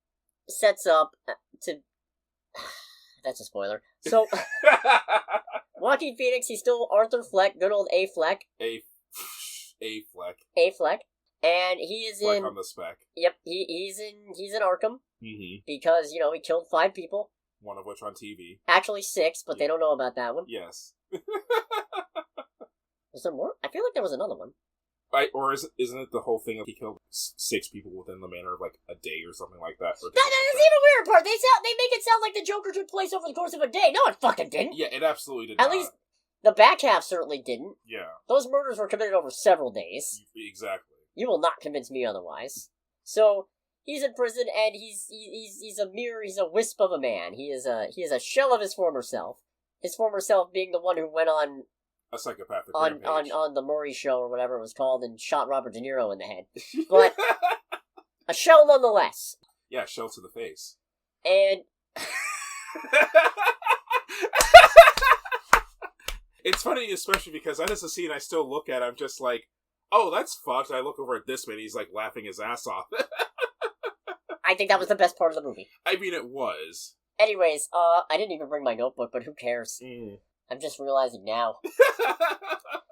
sets up to... that's a spoiler. So, Joaquin Phoenix, he's still Arthur Fleck, good old A. Fleck. A Fleck. A. Fleck. And he is Fleck in... on the spec. Yep, he's in Arkham. Mm-hmm. Because, he killed 5 people. One of which on TV. Actually 6, but they don't know about that one. Yes. Was there more? I feel like there was another one. Isn't it the whole thing of he killed 6 people within the manner of like a day or something like that? That's the even weirder part. They make it sound like the Joker took place over the course of a day. No, it fucking didn't. Yeah, it absolutely did. At least the back half certainly didn't. Yeah, those murders were committed over several days. Exactly. You will not convince me otherwise. So he's in prison, and he's a mirror. He's a wisp of a man. He is a shell of his former self. His former self being the one who went on a psychopathic on the Murray Show or whatever it was called and shot Robert De Niro in the head. But a shell nonetheless. Yeah, shell to the face. And it's funny, especially because that is a scene I still look at. I'm just like, oh, that's fucked. I look over at this man. He's like laughing his ass off. I think that was the best part of the movie. I mean, it was. Anyways, I didn't even bring my notebook, but who cares? I'm just realizing now.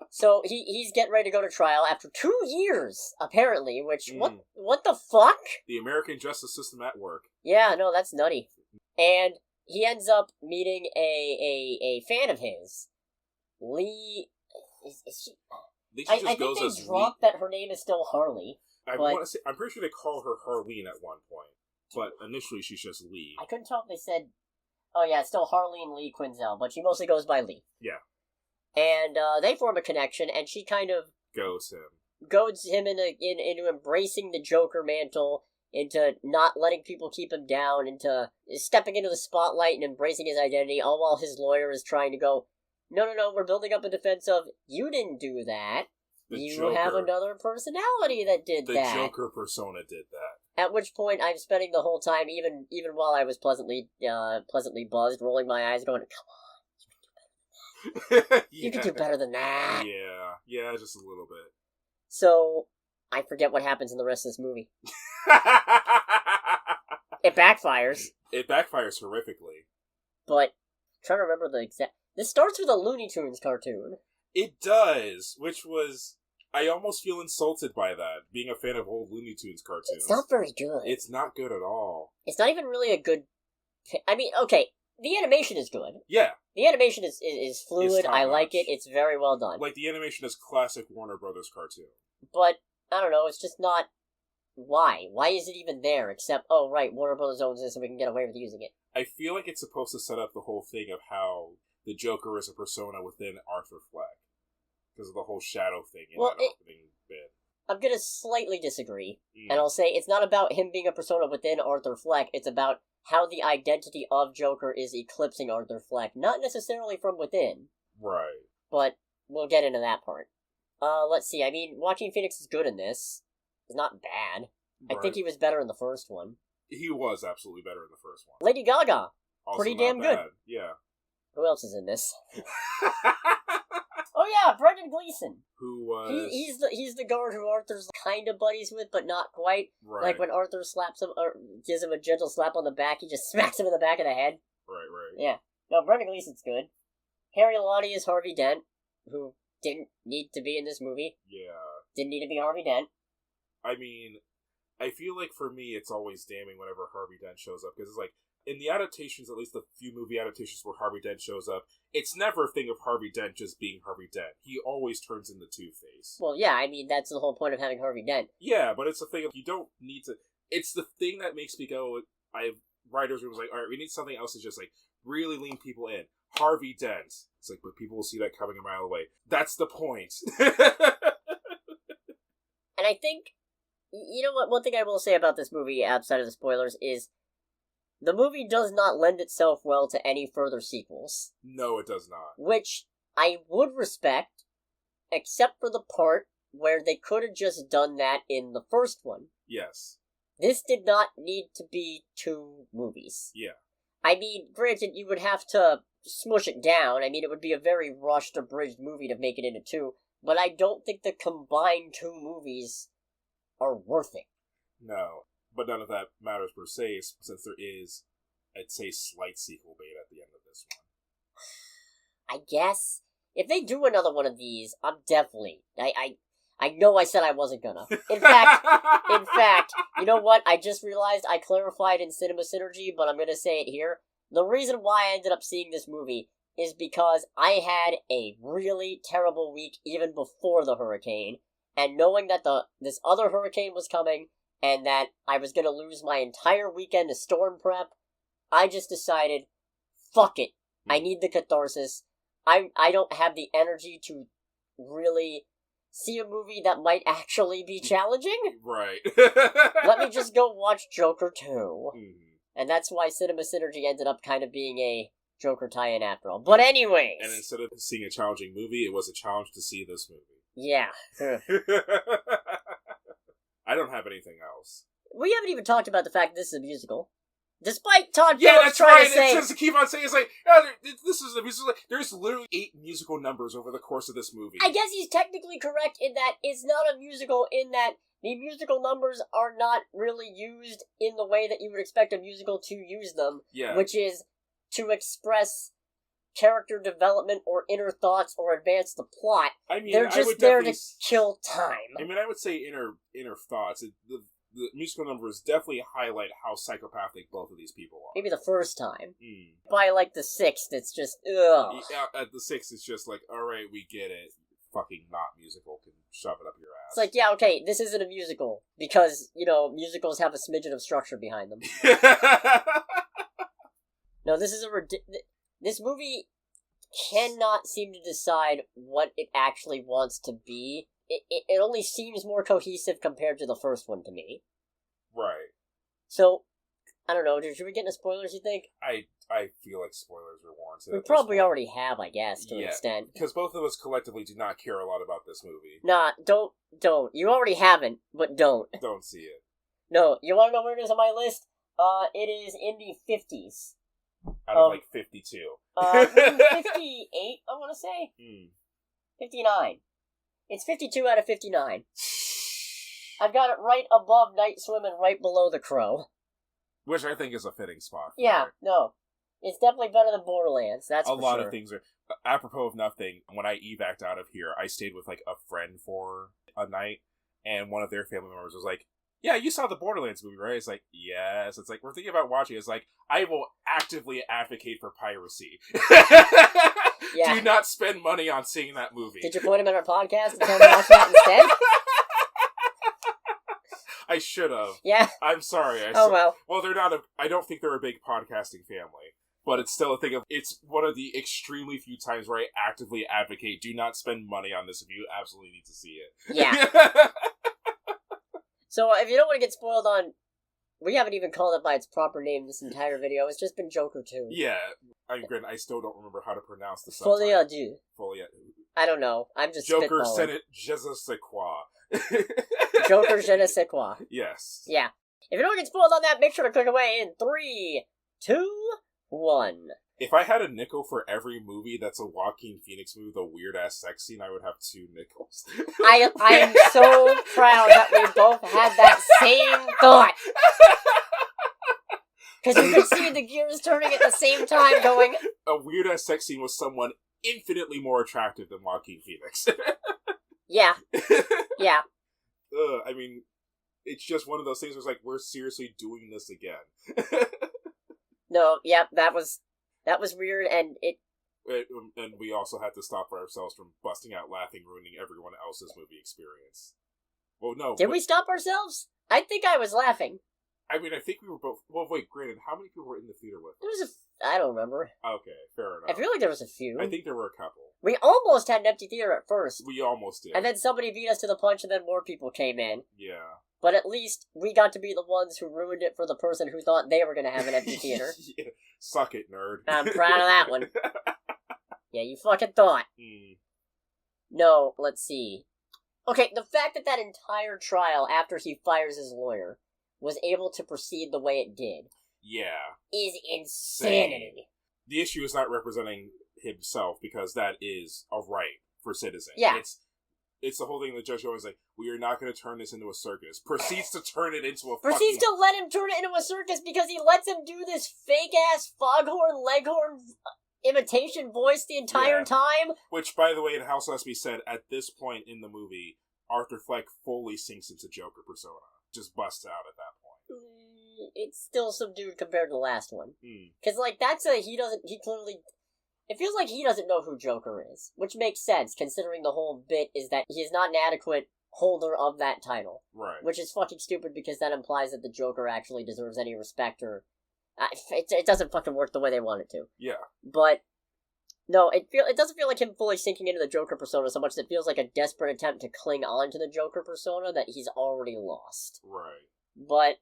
So he's getting ready to go to trial after 2 years, apparently, which, what the fuck? The American justice system at work. Yeah, no, that's nutty. And he ends up meeting a fan of his. Lee... Is she... I think they dropped that her name is still Harley. I'm pretty sure they call her Harleen at one point. But initially she's just Lee. I couldn't tell if they said... Oh yeah, it's still Harleen Lee Quinzel, but she mostly goes by Lee. Yeah. And they form a connection, and she kind of... goads him into embracing the Joker mantle, into not letting people keep him down, into stepping into the spotlight and embracing his identity, all while his lawyer is trying to go, no, we're building up a defense of, you didn't do that. You have another personality that did that. The Joker persona did that. At which point, I'm spending the whole time, even while I was pleasantly buzzed, rolling my eyes, going, come on, you can do better than that. Yeah, just a little bit. So, I forget what happens in the rest of this movie. It backfires. It backfires horrifically. But, I'm trying to remember the exact... This starts with a Looney Tunes cartoon. It does, which was... I almost feel insulted by that, being a fan of old Looney Tunes cartoons. It's not very good. It's not good at all. It's not even really a good... I mean, okay, the animation is good. Yeah. The animation is fluid, I like it, it's very well done. Like, the animation is classic Warner Brothers cartoon. But, I don't know, it's just not... Why? Why is it even there, except, oh, right, Warner Brothers owns this and we can get away with using it? I feel like it's supposed to set up the whole thing of how the Joker is a persona within Arthur Fleck. Because of the whole shadow thing in that opening bit. I'm gonna slightly disagree. And I'll say it's not about him being a persona within Arthur Fleck, it's about how the identity of Joker is eclipsing Arthur Fleck. Not necessarily from within. Right. But we'll get into that part. Let's see, I mean, Joaquin Phoenix is good in this. He's not bad. Right. I think he was better in the first one. He was absolutely better in the first one. Lady Gaga! Also pretty damn good. Yeah. Who else is in this? Oh yeah, Brendan Gleeson. Who was... He's the guard who Arthur's kind of buddies with, but not quite. Right. Like when Arthur slaps him, or gives him a gentle slap on the back, he just smacks him in the back of the head. Right. Yeah. No, Brendan Gleeson's good. Harry Lottie is Harvey Dent, who didn't need to be in this movie. Yeah. Didn't need to be Harvey Dent. I mean, I feel like for me, it's always damning whenever Harvey Dent shows up, because it's like, in the adaptations, at least the few movie adaptations where Harvey Dent shows up, it's never a thing of Harvey Dent just being Harvey Dent. He always turns into Two-Face. Well, yeah, I mean, that's the whole point of having Harvey Dent. Yeah, but it's a thing of, you don't need to... It's the thing that makes me go, writers were like, alright, we need something else to just, like, really lean people in. Harvey Dent. It's like, but people will see that coming a mile away. That's the point. And I think, you know what, one thing I will say about this movie, outside of the spoilers, is the movie does not lend itself well to any further sequels. No, it does not. Which I would respect, except for the part where they could have just done that in the first one. Yes. This did not need to be 2 movies. Yeah. I mean, granted, you would have to smush it down. I mean, it would be a very rushed, abridged movie to make it into 2. But I don't think the combined 2 movies are worth it. No. But none of that matters per se, since there is I'd say slight sequel bait at the end of this one. I guess if they do another one of these, I'm definitely. I know I said I wasn't gonna. In fact, you know what? I just realized I clarified in Cinema Synergy, but I'm gonna say it here. The reason why I ended up seeing this movie is because I had a really terrible week even before the hurricane, and knowing that this other hurricane was coming, and that I was gonna lose my entire weekend to storm prep, I just decided, fuck it. I need the catharsis. I don't have the energy to really see a movie that might actually be challenging. Right. Let me just go watch Joker 2. Mm-hmm. And that's why Cinema Synergy ended up kind of being a Joker tie-in after all. But anyways. And instead of seeing a challenging movie, it was a challenge to see this movie. Yeah. I don't have anything else. We haven't even talked about the fact that this is a musical. Despite Todd yeah, Phillips that's trying right. to say... It's just to keep on saying, it's like, oh, this is a musical. There's literally 8 musical numbers over the course of this movie. I guess he's technically correct in that it's not a musical, in that the musical numbers are not really used in the way that you would expect a musical to use them. Yeah. Which is to express character development or inner thoughts or advance the plot. I mean, they're just there to kill time. I mean, I would say inner thoughts. The musical numbers definitely highlight how psychopathic both of these people are. Maybe the first time. By, like, the 6th, it's just, ugh. Yeah, at the 6th, it's just like, alright, we get it. Fucking not musical can shove it up your ass. It's like, yeah, okay, this isn't a musical. Because, musicals have a smidgen of structure behind them. No, this is this movie cannot seem to decide what it actually wants to be. It only seems more cohesive compared to the first one to me. Right. So, I don't know, should we get into spoilers, you think? I feel like spoilers are warranted. We probably already have, I guess, to an extent. Because both of us collectively do not care a lot about this movie. Nah, don't. You already haven't, but don't. Don't see it. No, you want to know where it is on my list? It is in the 50s. Out of, 52. Maybe 58, I want to say. 59. It's 52 out of 59. I've got it right above Night Swim and right below The Crow. Which I think is a fitting spot. Yeah, no. It's definitely better than Borderlands, that's for sure. A lot of things are... Apropos of nothing, when I evac'd out of here, I stayed with, a friend for a night, and one of their family members was like, yeah, you saw the Borderlands movie, right? It's like, yes. It's like, we're thinking about watching it. It's like, I will actively advocate for piracy. Yeah. Do not spend money on seeing that movie. Did you point him at our podcast and tell him to watch that instead? I should have. Yeah. I'm sorry. Well. Well, they're not I don't think they're a big podcasting family. But it's still a thing of, it's one of the extremely few times where I actively advocate, do not spend money on this if you absolutely need to see it. Yeah. So, if you don't want to get spoiled on... We haven't even called it by its proper name this entire video. It's just been Joker 2. Yeah. Granted, I still don't remember how to pronounce the subtitle. Folie. Folie. I don't know. I'm just Joker spitballing. Senate je ne sais quoi. Joker je ne sais quoi. Yes. Yeah. If you don't get spoiled on that, make sure to click away in 3, 2, 1. If I had a nickel for every movie that's a Joaquin Phoenix movie with a weird-ass sex scene, I would have 2 nickels. I am so proud that we both had that same thought. Because you could see the gears turning at the same time going... A weird-ass sex scene with someone infinitely more attractive than Joaquin Phoenix. Yeah. Yeah. I mean, it's just one of those things where it's like, we're seriously doing this again. No, yeah, that was weird, and and we also had to stop ourselves from busting out laughing, ruining everyone else's movie experience. Well, no. Did we stop ourselves? I think I was laughing. I mean, I think we were both... Well, wait, granted, how many people were in the theater with us? I don't remember. Okay, fair enough. I feel like there was a few. I think there were a couple. We almost had an empty theater at first. We almost did. And then somebody beat us to the punch, and then more people came in. Yeah. But at least we got to be the ones who ruined it for the person who thought they were going to have an empty theater. Yeah. Suck it, nerd. I'm proud of that one. Yeah, you fucking thought. No, let's see. Okay, the fact that entire trial, after he fires his lawyer, was able to proceed the way it did. Yeah. Is insanity. The issue is not representing himself, because that is a right for citizens. Yeah. it's the whole thing that Judge Owen's like, we are not going to turn this into a circus. Proceeds to turn it into a Proceeds to let him turn it into a circus because he lets him do this fake-ass foghorn, leghorn imitation voice the entire time. Which, by the way, it also has to be said, at this point in the movie, Arthur Fleck fully sinks into Joker persona. Just busts out at that point. It's still subdued compared to the last one. Because, like, it feels like he doesn't know who Joker is, which makes sense, considering the whole bit is that he is not an adequate holder of that title. Right. Which is fucking stupid, because that implies that the Joker actually deserves any respect, or... it doesn't fucking work the way they want it to. Yeah. But, no, it doesn't feel like him fully sinking into the Joker persona so much as it feels like a desperate attempt to cling on to the Joker persona that he's already lost. Right. But...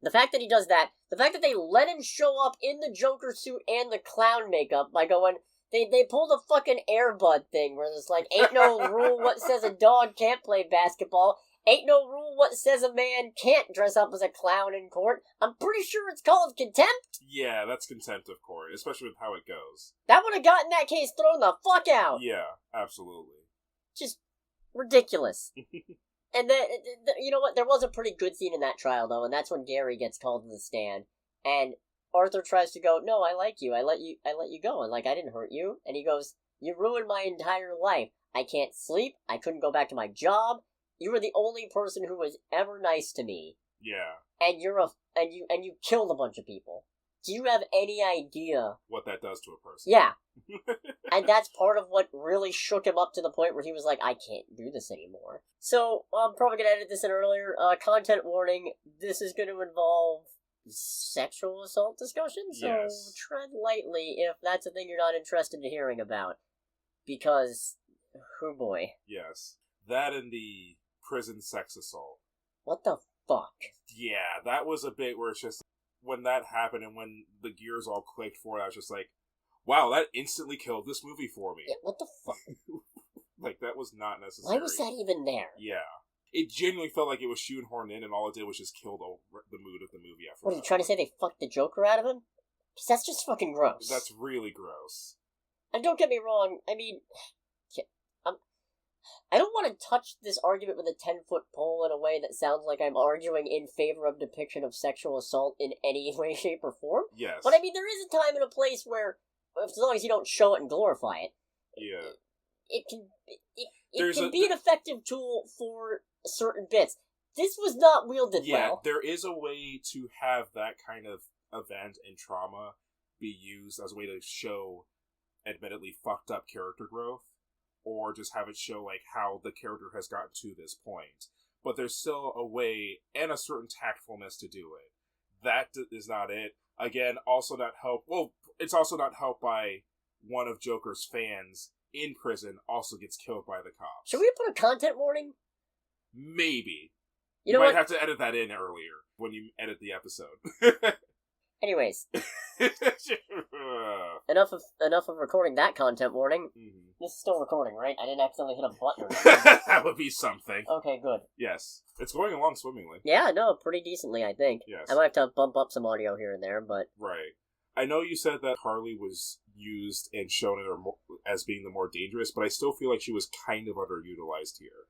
the fact that he does that, the fact that they let him show up in the Joker suit and the clown makeup by going, they pulled a fucking Air Bud thing where there's like, ain't no rule what says a dog can't play basketball, ain't no rule what says a man can't dress up as a clown in court. I'm pretty sure it's called contempt. Yeah, that's contempt of court, especially with how it goes. That would have gotten that case thrown the fuck out. Yeah, absolutely. Just ridiculous. And then, you know what, there was a pretty good scene in that trial, though, and that's when Gary gets called to the stand, and Arthur tries to go, no, I like you, I let you go, and like, I didn't hurt you, and he goes, you ruined my entire life, I can't sleep, I couldn't go back to my job, you were the only person who was ever nice to me. Yeah. And you killed a bunch of people. Do you have any idea what that does to a person? Yeah. And that's part of what really shook him up to the point where he was like, I can't do this anymore. So, I'm probably going to edit this in earlier. Content warning, this is going to involve sexual assault discussion, so tread lightly if that's a thing you're not interested in hearing about. Because, oh boy. Yes. That and the prison sex assault. What the fuck? Yeah, that was a bit where it's just, when that happened and when the gears all clicked for it, I was just like, wow, that instantly killed this movie for me. Yeah, what the fuck? Like, that was not necessary. Why was that even there? Yeah. It genuinely felt like it was shoehorned in, and all it did was just kill the mood of the movie after. What, are you trying to say they fucked the Joker out of him? Because that's just fucking gross. That's really gross. And don't get me wrong, I mean, I don't want to touch this argument with a 10-foot pole in a way that sounds like I'm arguing in favor of depiction of sexual assault in any way, shape, or form. Yes. But I mean, there is a time and a place where, as long as you don't show it and glorify it, yeah, it can be an effective tool for certain bits. This was not wielded well. There is a way to have that kind of event and trauma be used as a way to show admittedly fucked up character growth, or just have it show like how the character has gotten to this point. But there's still a way and a certain tactfulness to do it. That is not it. Again, also not helped. Well, it's also not helped by one of Joker's fans in prison also gets killed by the cops. Should we put a content warning? Maybe. You might have to edit that in earlier when you edit the episode. Anyways. Enough of recording that content warning. Mm-hmm. This is still recording, right? I didn't accidentally hit a button or anything. That would be something. Okay, good. Yes. It's going along swimmingly. Yeah, no, pretty decently, I think. Yes. I might have to bump up some audio here and there, but... Right. I know you said that Harley was used and shown as being the more dangerous, but I still feel like she was kind of underutilized here.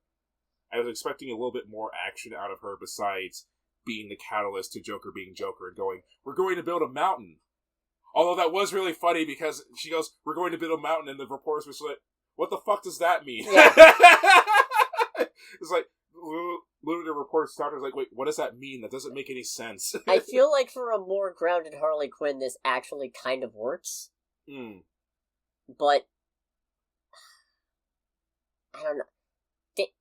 I was expecting a little bit more action out of her besides being the catalyst to Joker being Joker and going, we're going to build a mountain. Although that was really funny because she goes, we're going to build a mountain, and the reporters were like, what the fuck does that mean? Yeah. It's like, literally the reporter stopped and was like, wait, what does that mean? That doesn't make any sense. I feel like for a more grounded Harley Quinn, this actually kind of works. But, I don't know.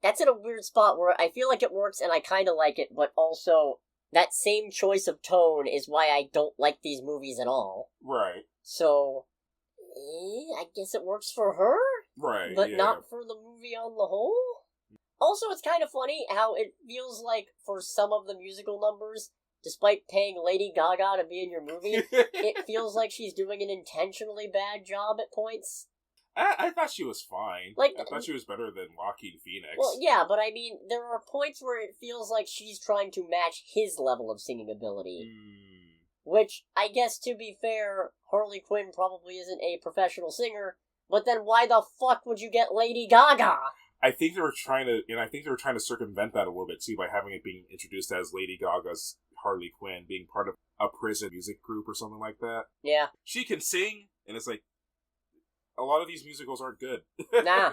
That's in a weird spot where I feel like it works and I kind of like it, but also that same choice of tone is why I don't like these movies at all. Right. So, I guess it works for her? Right, but not for the movie on the whole? Also, it's kind of funny how it feels like for some of the musical numbers, despite paying Lady Gaga to be in your movie, it feels like she's doing an intentionally bad job at points. I thought she was fine. I thought she was better than Joaquin Phoenix. Well, yeah, but I mean, there are points where it feels like she's trying to match his level of singing ability. Which, I guess, to be fair, Harley Quinn probably isn't a professional singer, but then why the fuck would you get Lady Gaga? I think they were trying to circumvent that a little bit too by having it being introduced as Lady Gaga's Harley Quinn, being part of a prison music group or something like that. Yeah. She can sing, and it's like, a lot of these musicals aren't good. Nah.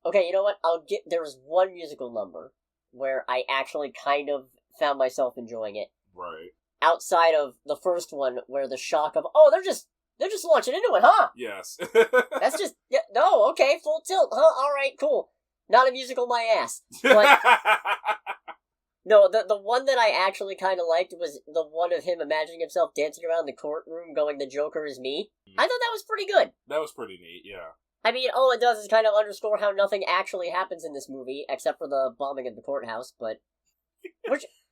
Okay, you know what? There was one musical number where I actually kind of found myself enjoying it. Right. Outside of the first one, where the shock of, oh, they're just launching into it, huh? Yes. That's just, no, okay, full tilt, huh? Alright, cool. Not a musical, my ass. But, no, the one that I actually kind of liked was the one of him imagining himself dancing around the courtroom going, the Joker is me. I thought that was pretty good. That was pretty neat, yeah. I mean, all it does is kind of underscore how nothing actually happens in this movie, except for the bombing of the courthouse, but...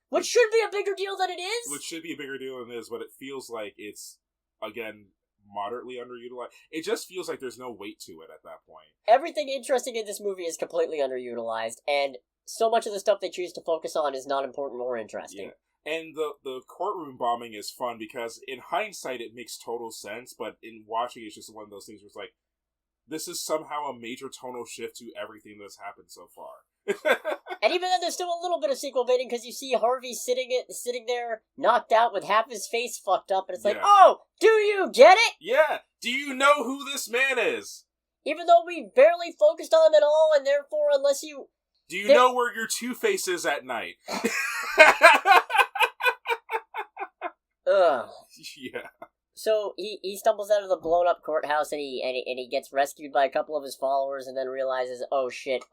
Which should be a bigger deal than it is? Which should be a bigger deal than it is, but it feels like it's, again, moderately underutilized. It just feels like there's no weight to it at that point. Everything interesting in this movie is completely underutilized, and so much of the stuff they choose to focus on is not important or interesting. Yeah. And the courtroom bombing is fun because in hindsight it makes total sense, but in watching it's just one of those things where it's like, this is somehow a major tonal shift to everything that's happened so far. And even then, there's still a little bit of sequel baiting because you see Harvey sitting there, knocked out with half his face fucked up, and it's like, oh, do you get it? Yeah. Do you know who this man is? Even though we barely focused on him at all, and therefore, unless you... Do you know where your Two-Face is at night? Ugh. Yeah. So he stumbles out of the blown up courthouse and he gets rescued by a couple of his followers and then realizes, oh shit,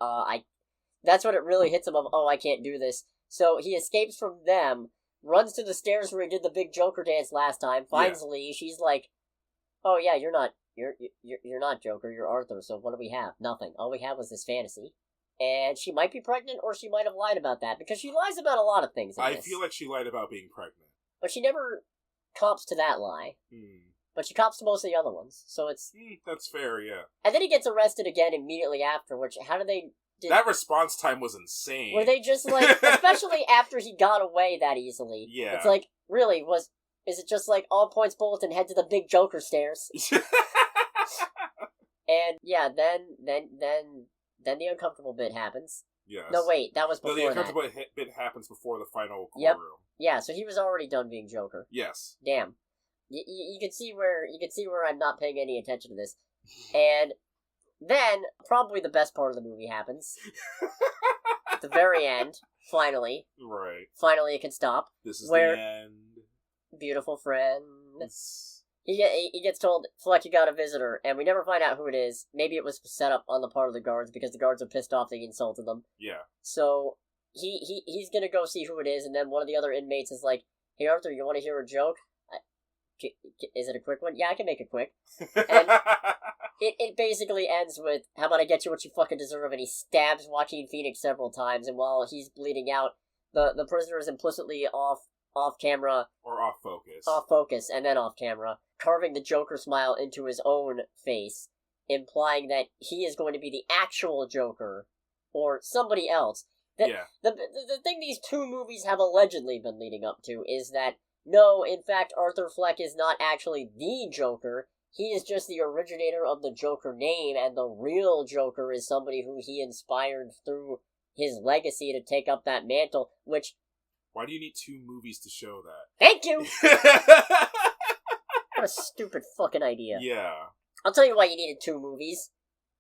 that's when it really hits him of, oh, I can't do this. So he escapes from them, runs to the stairs where he did the big Joker dance last time, finds Lee. She's like, oh yeah, you're not Joker, you're Arthur. So what do we have? Nothing. All we have was this fantasy. And she might be pregnant, or she might have lied about that, because she lies about a lot of things in I this. feel like she lied about being pregnant. But she never cops to that lie. But she cops to most of the other ones, so it's... that's fair, yeah. And then he gets arrested again immediately after, which, how did they... That response time was insane. Were they just like, especially after he got away that easily. Yeah. It's like, really, is it just like, all points bulletin, head to the big Joker stairs? And, yeah, then the uncomfortable bit happens. Yes. No, wait, that was before the uncomfortable bit happens before the final courtroom. Yep. Yeah, so he was already done being Joker. Yes. Damn. You can see where I'm not paying any attention to this. And then, probably the best part of the movie happens. At the very end, finally. Right. Finally it can stop. This is where, the end. Beautiful friend. He gets told, Fleck, you got a visitor, and we never find out who it is. Maybe it was set up on the part of the guards, because the guards are pissed off they insulted them. Yeah. So, he's gonna go see who it is, and then one of the other inmates is like, hey Arthur, you want to hear a joke? Is it a quick one? Yeah, I can make it quick. And it basically ends with, how about I get you what you fucking deserve, and he stabs Joaquin Phoenix several times, and while he's bleeding out, the prisoner is implicitly off camera. Or off focus. Off focus, and then off camera, carving the Joker smile into his own face, implying that he is going to be the actual Joker, or somebody else. The thing these two movies have allegedly been leading up to is that, no, in fact, Arthur Fleck is not actually the Joker. He is just the originator of the Joker name, and the real Joker is somebody who he inspired through his legacy to take up that mantle, which... Why do you need two movies to show that? Thank you! What a stupid fucking idea. Yeah. I'll tell you why you needed two movies.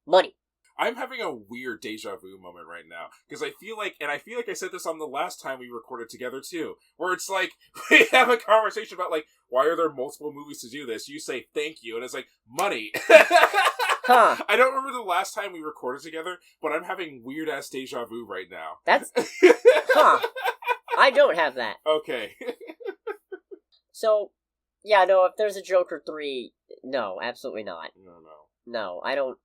Money. I'm having a weird deja vu moment right now, because I feel like I said this on the last time we recorded together too, where it's like, we have a conversation about like, why are there multiple movies to do this? You say thank you, and it's like, money. Huh. I don't remember the last time we recorded together, but I'm having weird ass deja vu right now. That's... Huh. I don't have that. Okay. So, yeah, no, if there's a Joker 3, no, absolutely not. No, I don't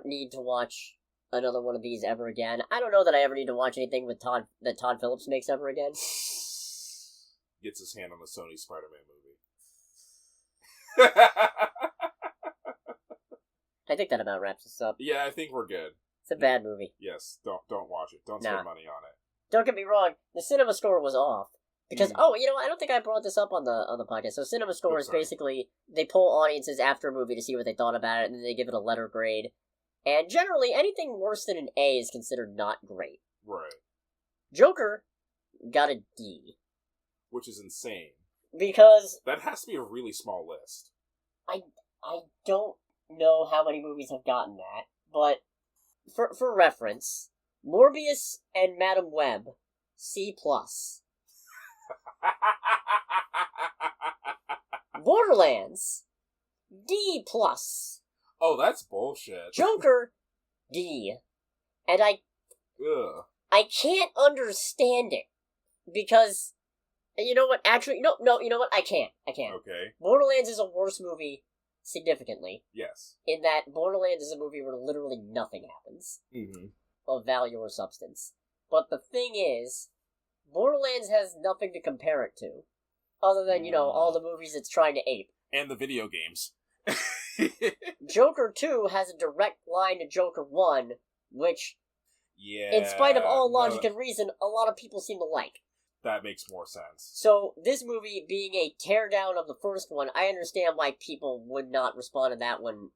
need to watch another one of these ever again. I don't know that I ever need to watch anything with that Todd Phillips makes ever again. Gets his hand on the Sony Spider-Man movie. I think that about wraps this up. Yeah, I think we're good. It's a bad movie. Yes, don't watch it. Don't spend money on it. Don't get me wrong, the CinemaScore was off. Because, I don't think I brought this up on the podcast. So CinemaScore is basically, they poll audiences after a movie to see what they thought about it, and then they give it a letter grade. And generally, anything worse than an A is considered not great. Right. Joker got a D. Which is insane. Because... That has to be a really small list. I don't know how many movies have gotten that, but for reference, Morbius and Madam Web, C+. Borderlands, D+. Oh, that's bullshit. Joker, D. And I can't understand it. Because, you know what, actually, no, you know what, I can't. Okay. Borderlands is a worse movie, significantly. Yes. In that Borderlands is a movie where literally nothing happens. Mm-hmm. Of value or substance. But the thing is, Borderlands has nothing to compare it to. Other than, all the movies it's trying to ape. And the video games. Joker 2 has a direct line to Joker 1, which, in spite of all logic and reason, a lot of people seem to like. That makes more sense. So, this movie being a teardown of the first one, I understand why people would not respond to that one,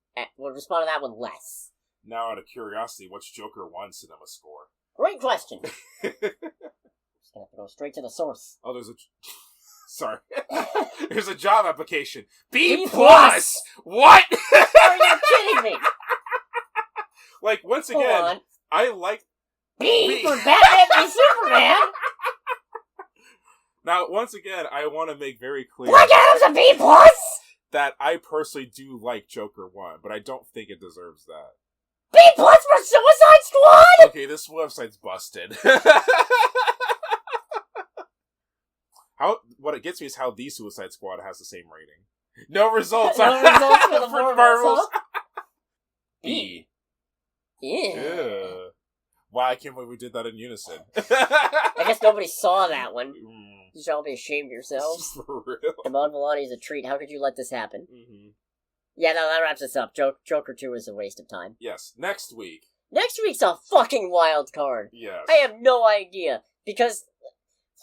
less. Now, out of curiosity, what's Joker 1 CinemaScore? Great question! Just gonna have to go straight to the source. Oh, there's a... Sorry. There's a job application. B+! What? Are you kidding me? Like, once again, I like... B for Batman v Superman! Now, once again, I want to make very clear... Black Adam's a B+! That I personally do like Joker 1, but I don't think it deserves that. B+ for Suicide Squad?! Okay, this website's busted. What it gets me is how the Suicide Squad has the same rating. No results. No results for the Marvels. B. Yeah. Wow, I can't believe we did that in unison. I guess nobody saw that one. You should all be ashamed of yourselves. For real. Iman Vellani's a treat. How could you let this happen? Mm-hmm. Yeah, no, that wraps us up. Joker 2 is a waste of time. Yes. Next week. Next week's a fucking wild card. Yes. I have no idea. Because,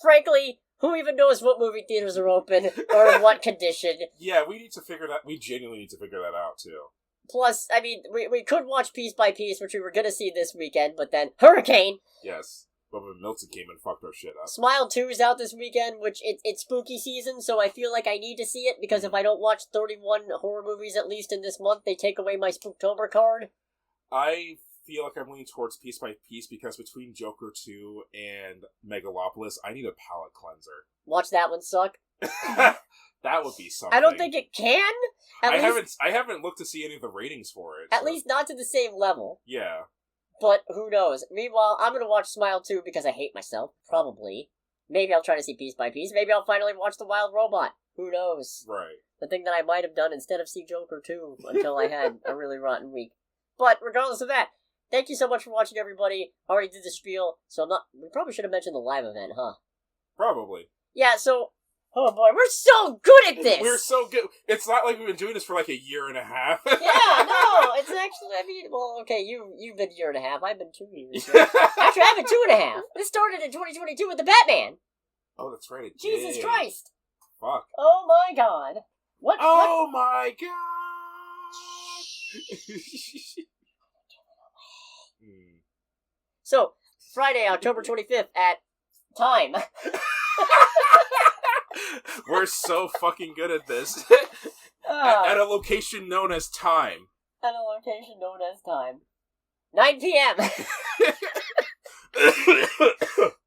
frankly... Who even knows what movie theaters are open, or in what condition? Yeah, we genuinely need to figure that out, too. Plus, I mean, we could watch Piece by Piece, which we were gonna see this weekend, but then, Hurricane! Yes, but when Milton came and fucked our shit up. Smile 2 is out this weekend, which, it's spooky season, so I feel like I need to see it, because if I don't watch 31 horror movies at least in this month, they take away my Spooktober card. I feel like I'm leaning towards Piece by Piece because between Joker 2 and Megalopolis, I need a palate cleanser. Watch that one suck. That would be something. I don't think it can. I haven't looked to see any of the ratings for it. At least not to the same level. Yeah. But who knows? Meanwhile, I'm gonna watch Smile 2 because I hate myself. Probably. Maybe I'll try to see Piece by Piece. Maybe I'll finally watch The Wild Robot. Who knows? Right. The thing that I might have done instead of see Joker 2 until I had a really rotten week. But regardless of that, thank you so much for watching, everybody. Already did the spiel, so we probably should have mentioned the live event, huh? Probably. Yeah, so... Oh boy, we're so good at this! We're so good. It's not like we've been doing this for like a year and a half. Yeah, no, it's actually, well, okay, you've been a year and a half, I've been 2 years. Actually, I've been 2.5. This started in 2022 with the Batman. Oh, that's right, it Jesus did. Christ. Fuck. Oh my god. What? My god! So, Friday, October 25th at time. We're so fucking good at this. At a location known as time. At a location known as time. 9 p.m.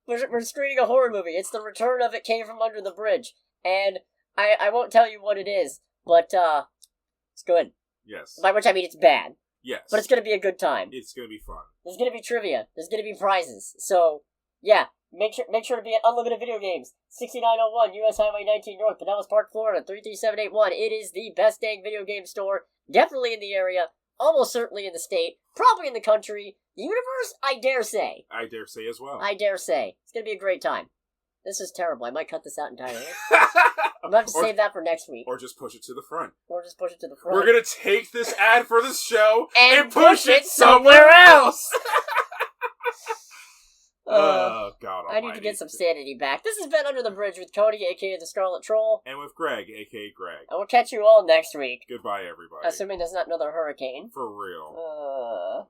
We're screening a horror movie. It's the return of It Came From Under the Bridge. And I won't tell you what it is, but it's good. Yes. By which I mean it's bad. Yes. But it's gonna be a good time. It's gonna be fun. There's gonna be trivia. There's gonna be prizes. So, yeah. Make sure to be at Unlimited Video Games, 6901 US Highway 19 North, Pinellas Park, Florida, 33781. It is the best dang video game store, definitely in the area, almost certainly in the state, probably in the country, the universe, I dare say. I dare say as well. I dare say. It's gonna be a great time. This is terrible. I might cut this out entirely. I'm gonna have to save that for next week. Or just push it to the front. Or just push it to the front. We're gonna take this ad for this show and push it somewhere else! Oh, God almighty. I need to get some sanity back. This has been Under the Bridge with Cody, a.k.a. the Scarlet Troll. And with Greg, a.k.a. Greg. And we'll catch you all next week. Goodbye, everybody. Assuming there's not another hurricane. For real.